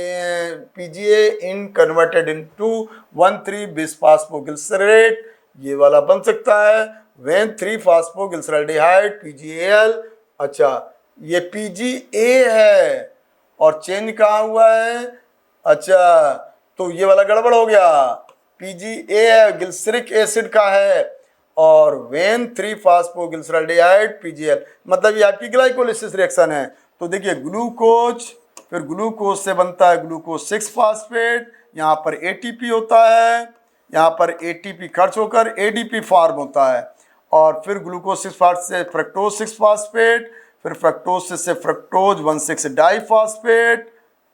PGA in converted into 1,3-bisphosphoglycerate, ये वाला बन सकता है when 3-phosphoglyceraldehyde PGAL। अच्छा, ये PGA है और चेंज कहाँ हुआ है, अच्छा, तो ये वाला गड़बड़ हो गया, PGA है, ग्लिसरिक एसिड का है, और when 3-phosphoglyceraldehyde PGL, मतलब ये आपकी ग्लाइकोलिसिस रिएक्शन है। तो देखिए ग्लूकोज, फिर ग्लूकोज से बनता है ग्लूकोज 6-फॉस्फेट, यहाँ पर ATP होता है, यहाँ पर ATP खर्च होकर ADP फॉर्म होता है, और फिर ग्लूकोज 6-फॉस्फेट से फ्रक्टोज 6-फॉस्फेट, फिर फ्रक्टोज से फ्रक्टोज 1,6-डाइफॉस्फेट,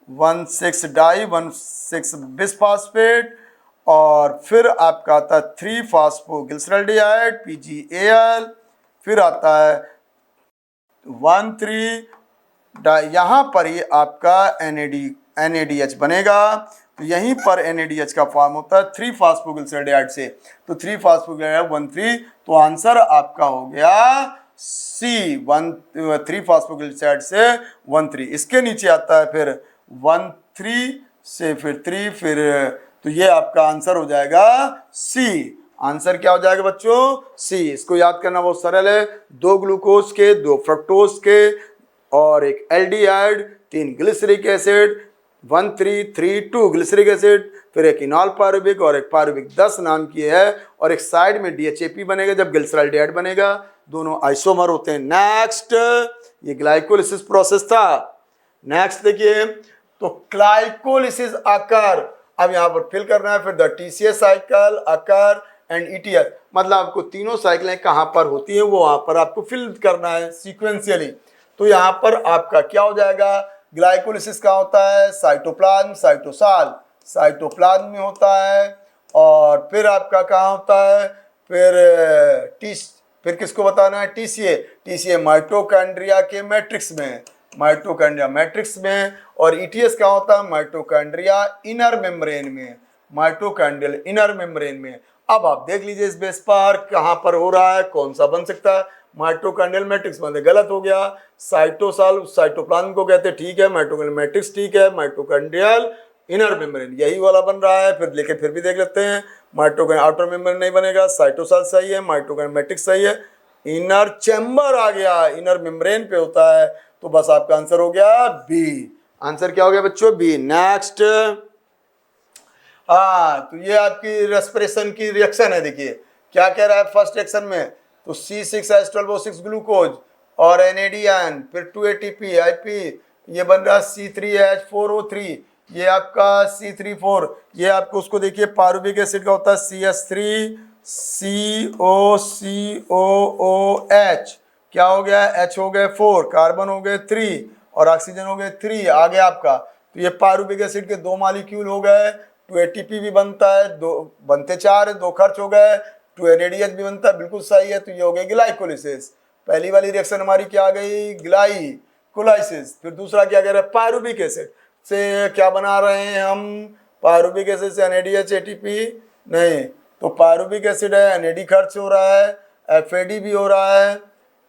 1,6-डाई-1,6-बिसफॉस्फेट, और फिर आपका आता है 3-फॉस्फोग्लिसरल्डिहाइड PGAL, फिर आता है 1,3 यहाँ पर ही आपका NADH बनेगा। तो यहीं पर NADH का फॉर्म होता है 3 फास्फोग्लिसराइड से। तो 3 फास्फोग्लिसराइड 1,3, तो आंसर आपका हो गया C 3 फास्फोग्लिसराइड से 1,3। इसके नीचे आता है फिर 1,3 से फिर 3 फिर, तो ये आपका आंसर हो जाएगा C। आंसर क्या हो जाएगा बच्चों? C। इसको याद करना बहुत सरल है, 2 ग्लूकोज के, 2 फ्रक्टोज के और एक aldehyde, 3 glyceric acid, 1,3,3,2 glyceric acid, फिर एक इनॉल पारुविक और एक पारुविक 10 नाम की है, और एक साइड में DHAP बनेगा जब ग्लिसरॉल्डिहाइड बनेगा। दोनों आइसोमर होते हैं। नेक्स्ट, ये ग्लाइकोलिसिस प्रोसेस था। नेक्स्ट देखिए, तो ग्लाइकोलिसिस आकर, अब यहाँ पर फिल करना है फिर द TCA साइकिल आकर एंड ETS, मतलब आपको तीनों साइकिलें कहाँ पर होती हैं वो वहाँ पर आपको फिल करना है सीक्वेंशियली। तो यहाँ पर आपका क्या हो जाएगा? ग्लाइकोलिसिस का होता है साइटोप्लाज्म, साइटोसाल, साइटोप्लाज्म में होता है, और फिर आपका कहाँ होता है? फिर किसको बताना है? TCA माइटोकॉन्ड्रिया के मैट्रिक्स में, माइटोकॉन्ड्रिया मैट्रिक्स में, और ETS का होता है माइटोकॉन्ड्रिया इनर मेम्ब्रेन में, माइटोकॉन्ड्रियल इनर मेम्ब्रेन में। अब आप देख लीजिए इस बेस पर कहाँ पर हो रहा है, कौन सा बन सकता है? माइटोकॉन्ड्रियल मैट्रिक्स में गलत हो गया, साइटोसाल साइटोप्लाज्म को कहते हैं, ठीक है, माइटोकॉन्ड्रियल मैट्रिक्स ठीक है, माइटोकॉन्ड्रियल इनर मेम्ब्रेन यही वाला बन रहा है। फिर लेके फिर भी देख लेते हैं, माइटोकॉन्ड्रियल आउटर मेम्ब्रेन नहीं बनेगा, साइटोसाल सही है, माइटोकॉन्ड्रियल मैट्रिक्स सही है, इनर चैम्बर आ गया, इनर मेम्ब्रेन पे होता है। तो बस आपका आंसर हो गया बी। आंसर क्या हो गया बच्चों? बी। नेक्स्ट, हाँ, तो ये आपकी रेस्पिरेशन की रिएक्शन है। देखिए क्या कह रहा है फर्स्ट रिएक्शन में, तो C6H12O6 ग्लूकोज और NADN, फिर 2 ATP IP, ये बन रहा C3H4O3, ये आपका C3,4, ये आपको उसको देखिए पारुविक एसिड का होता है CH3 COCOOH, क्या हो गया? H हो गए 4, कार्बन हो गए 3 और ऑक्सीजन हो गए 3, आ गया आपका। तो ये पारुविक एसिड के 2 मॉलिक्यूल हो गए, 2 ATP भी बनता है, 2 बनते 4 है, 2 खर्च हो गए, 2 NADH भी बनता है, बिल्कुल सही है। तो ये हो गई ग्लाइकोलिसिस। पहली वाली रिएक्शन हमारी क्या आ गई? ग्लाइकोलाइसिस। फिर दूसरा क्या कह रहा है? पारुविक एसिड से क्या बना रहे हैं हम? पारुविक एसिड से NADH ATP नहीं, तो पारुविक एसिड है, NAD खर्च हो रहा है, FAD भी हो रहा है,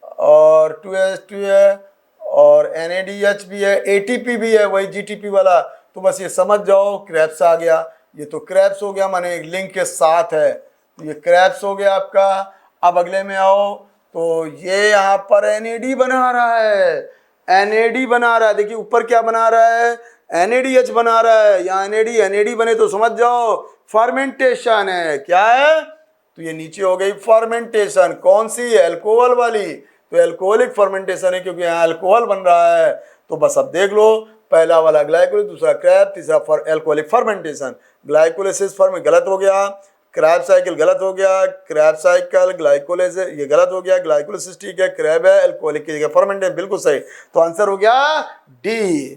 और 2H2 है, और NADH भी है, ATP भी है, वही GTP वाला। तो बस ये समझ जाओ क्रेब्स आ गया, ये तो क्रेब्स हो गया, माने एक लिंक के साथ है, तो ये क्रेब्स हो गया आपका। अब अगले में आओ, तो ये यहाँ पर NAD बना रहा है, NAD बना रहा है। देखिए ऊपर क्या बना रहा है? NADH बना रहा है। यहाँ NAD बने तो समझ जाओ फर्मेंटेशन है। क्या है? तो ये नीचे हो गई फर्मेंटेशन, कौन सी? एल्कोहल वाली। तो एल्कोहलिक फर्मेंटेशन है क्योंकि यहाँ अल्कोहल बन रहा है। तो बस अब देख लो, पहला वाला ग्लाइकोलिस, दूसरा क्रैब, तीसरा एल्कोहलिक फर्मेंटेशन। ग्लाइकोलिसिस फर्म गलत हो गया, क्रैब साइकिल गलत हो गया, क्रैब साइकिल ग्लाइकोलिसिस ये गलत हो गया, ग्लाइकोलिसिस ठीक है, क्रैब है, एल्कोहलिक की जगह फर्मेंटेशन बिल्कुल सही। तो आंसर हो गया डी।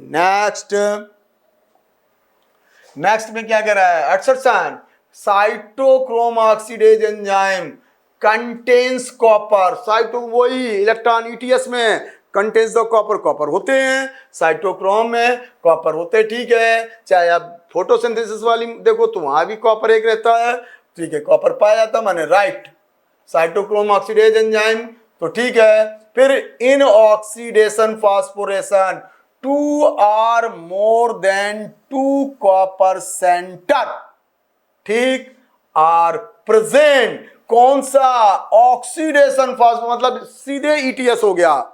नेक्स्ट में क्या कह रहा है? Assertion cytochrome oxidase enzyme contains copper. Cyto वही इलेक्ट्रॉन ETS में कंटेन्स द कॉपर, कॉपर होते हैं, साइटोक्रोम में कॉपर होते हैं, ठीक है। चाहे आप फोटोसिंथेसिस वाली देखो तो वहां भी कॉपर एक रहता है, ठीक है, कॉपर पाया जाता है, माने राइट, साइटोक्रोम ऑक्सीडेज एंजाइम, तो ठीक है। फिर in oxidation phosphorylation 2 or more than 2 copper centre, ठीक, आर प्रेजेंट। कौन सा? ऑक्सीडेशन फास्फो, मतलब सीधे ETS हो गया।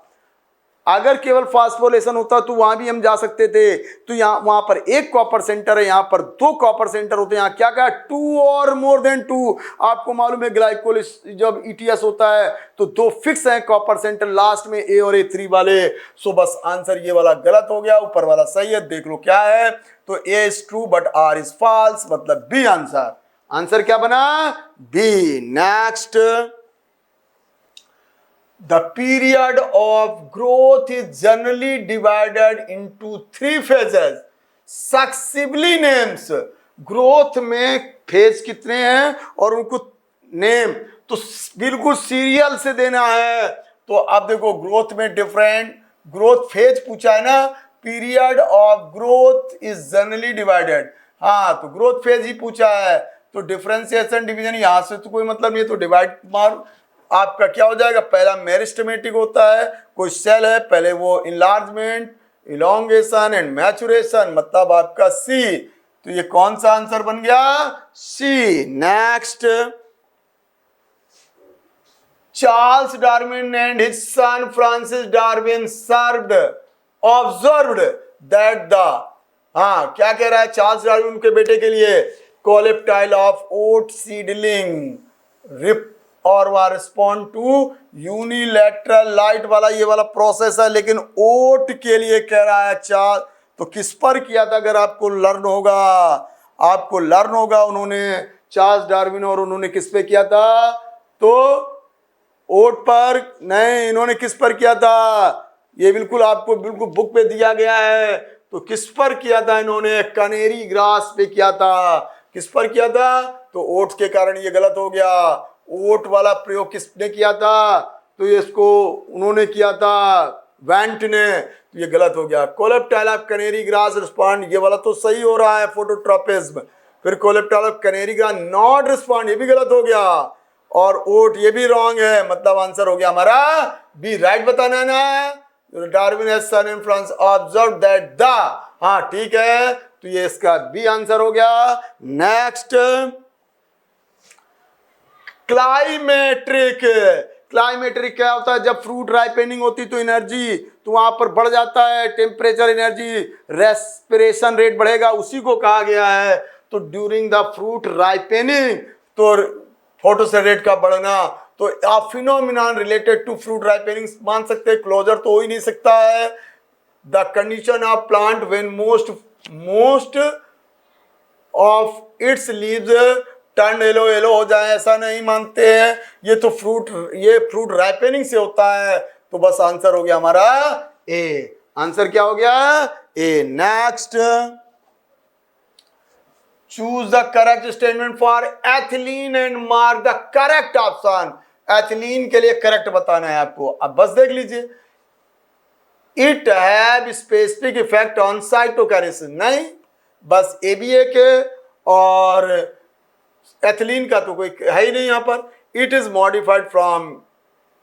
अगर केवल फास्फोरेशन होता तो वहां भी हम जा सकते थे। तो यहाँ वहां पर 1 कॉपर सेंटर है, यहाँ पर 2 कॉपर सेंटर होते हैं। यहाँ क्या कहा? 2 और मोर देन 2। आपको मालूम है ग्लाइकोलिस जब ETS होता है तो 2 फिक्स हैं कॉपर सेंटर लास्ट में, A और A3 वाले। सो बस आंसर ये वाला गलत हो गया, ऊपर वाला सही है। देख लो क्या है, तो A is true but R is false, मतलब बी आंसर। आंसर क्या बना? B. Next, the period of growth is generally divided into 3 phases. Successively names, growth में फेज कितने हैं और उनको नेम तो बिल्कुल सीरियल से देना है। तो अब देखो ग्रोथ में डिफरेंट ग्रोथ फेज पूछा है ना, period of growth is generally divided. हाँ, तो ग्रोथ फेज ही पूछा है, तो डिफरेंशिएशन डिवीजन यहां से तो कोई मतलब नहीं, तो डिवाइड मार आपका क्या हो जाएगा, पहला मेरिस्टेमेटिक होता है, कोई सेल है, पहले वो इनलार्जमेंट, इलोंगेशन एंड मैचुरेशन, मतलब आपका सी। तो ये कौन सा आंसर बन गया, C. Next, Charles Darwin and his son Francis Darwin observed that the, हाँ क्या कह रहा है चार्ल्स डार्विन उनके बेटे के लिए, coleoptile of oat seedling rip और वह रिस्पॉन्ड टू यूनिलैटरल लाइट वाला ये वाला प्रोसेस है, लेकिन ओट के लिए कह रहा है चार्ल्स, तो किस पर किया था, अगर आपको लर्न होगा उन्होंने चार्ल्स डार्विन और उन्होंने किस पे किया था, तो ओट पर नहीं, इन्होंने किस पर किया था, ये बिल्कुल आपको बिल्कुल बुक पे दिया गया है, तो किस पर किया था इन्होंने, कनेरी ग्रास पे किया था। किस पर किया था, तो ओट्स के कारण ये गलत हो गया, ओट वाला प्रयोग किसने किया था, तो ये इसको उन्होंने किया था वेंट ने, तो ये गलत हो गया। Coleoptile of canary grass respond, ये वाला तो सही हो रहा है, फोटोट्रोपिज्म। फिर coleoptile of canary grass not respond, ये भी गलत हो गया, और ओट ये भी रॉन्ग है, मतलब आंसर हो गया हमारा बी। राइट बताना है ना, Darwin has son in France observe that the, हाँ ठीक है, तो ये इसका बी आंसर हो गया। नेक्स्ट, क्लाइमेट्रिक, क्लाइमेट्रिक क्या होता है, जब फ्रूट राइपेनिंग होती तो एनर्जी तो वहां पर बढ़ जाता है, टेम्परेचर, एनर्जी, रेस्पिरेशन रेट बढ़ेगा, उसी को कहा गया है। तो ड्यूरिंग द फ्रूट राइपेनिंग, तो फोटोसिंथेसिस रेट का बढ़ना, तो आप phenomenon related to fruit ripening मान सकते हैं, क्लोजर तो हो ही नहीं सकता है। The condition of plant when most of its leaves turn yellow हो जाए, ऐसा नहीं मानते हैं, ये तो फ्रूट राइपेनिंग से होता है, तो बस आंसर हो गया हमारा ए। आंसर क्या हो गया, A. Next, choose the correct statement for ethylene and mark the correct option। Ethylene के लिए करेक्ट बताना है आपको, अब बस देख लीजिए, it have specific effect on cytokinesis, नहीं, बस ए बी ए के, और एथिलीन का तो कोई है ही नहीं यहाँ पर। It is modified from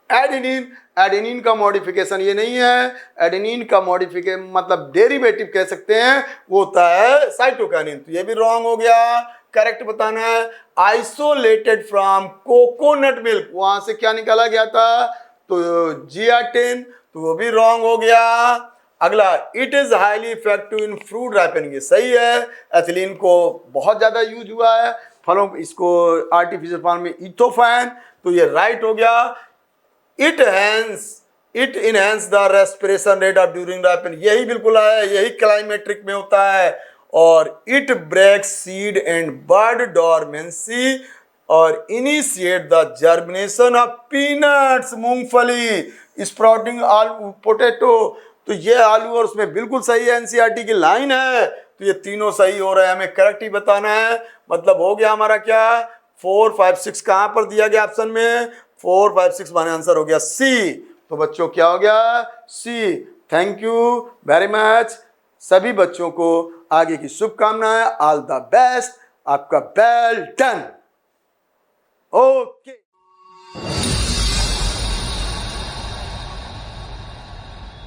adenine, adenine का मॉडिफिकेशन ये नहीं है, एडेनिन का मॉडिफिकेशन मतलब डेरिवेटिव कह सकते हैं, वो होता है साइटोकाइनिन, तो ये भी रॉन्ग हो गया। करेक्ट बताना है, आइसोलेटेड फ्रॉम कोकोनट मिल्क, वहां से क्या निकाला गया था, तो जियाटिन, तो वो भी रॉन्ग हो गया। अगला, it is highly effective in fruit ripening, ये सही है, एथिलीन को बहुत ज्यादा यूज हुआ है फलों, इसको आर्टिफिशियल फॉर्म में इथोफैन, तो ये राइट हो गया। It enhance the respiration rate of during ripening, यही बिल्कुल है, यही क्लाइमेट्रिक में होता है। और it breaks seed and bud dormancy और initiate the germination of peanuts, मूंगफली, स्प्राउटिंग, आलू, पोटैटो, तो ये आलू और उसमें बिल्कुल सही है, एनसीईआरटी की लाइन है, तो ये तीनों सही हो रहे हैं, हमें करेक्ट ही बताना है। मतलब हो गया हमारा क्या, 4, 5, 6 कहाँ पर दिया गया ऑप्शन में, 4, 5, 6 माने आंसर हो गया सी। तो बच्चों क्या हो गया, सी। थैंक यू वेरी मच, सभी बच्चों को आगे की शुभकामनाएं, ऑल द बेस्ट, आपका वेल डन। ओके।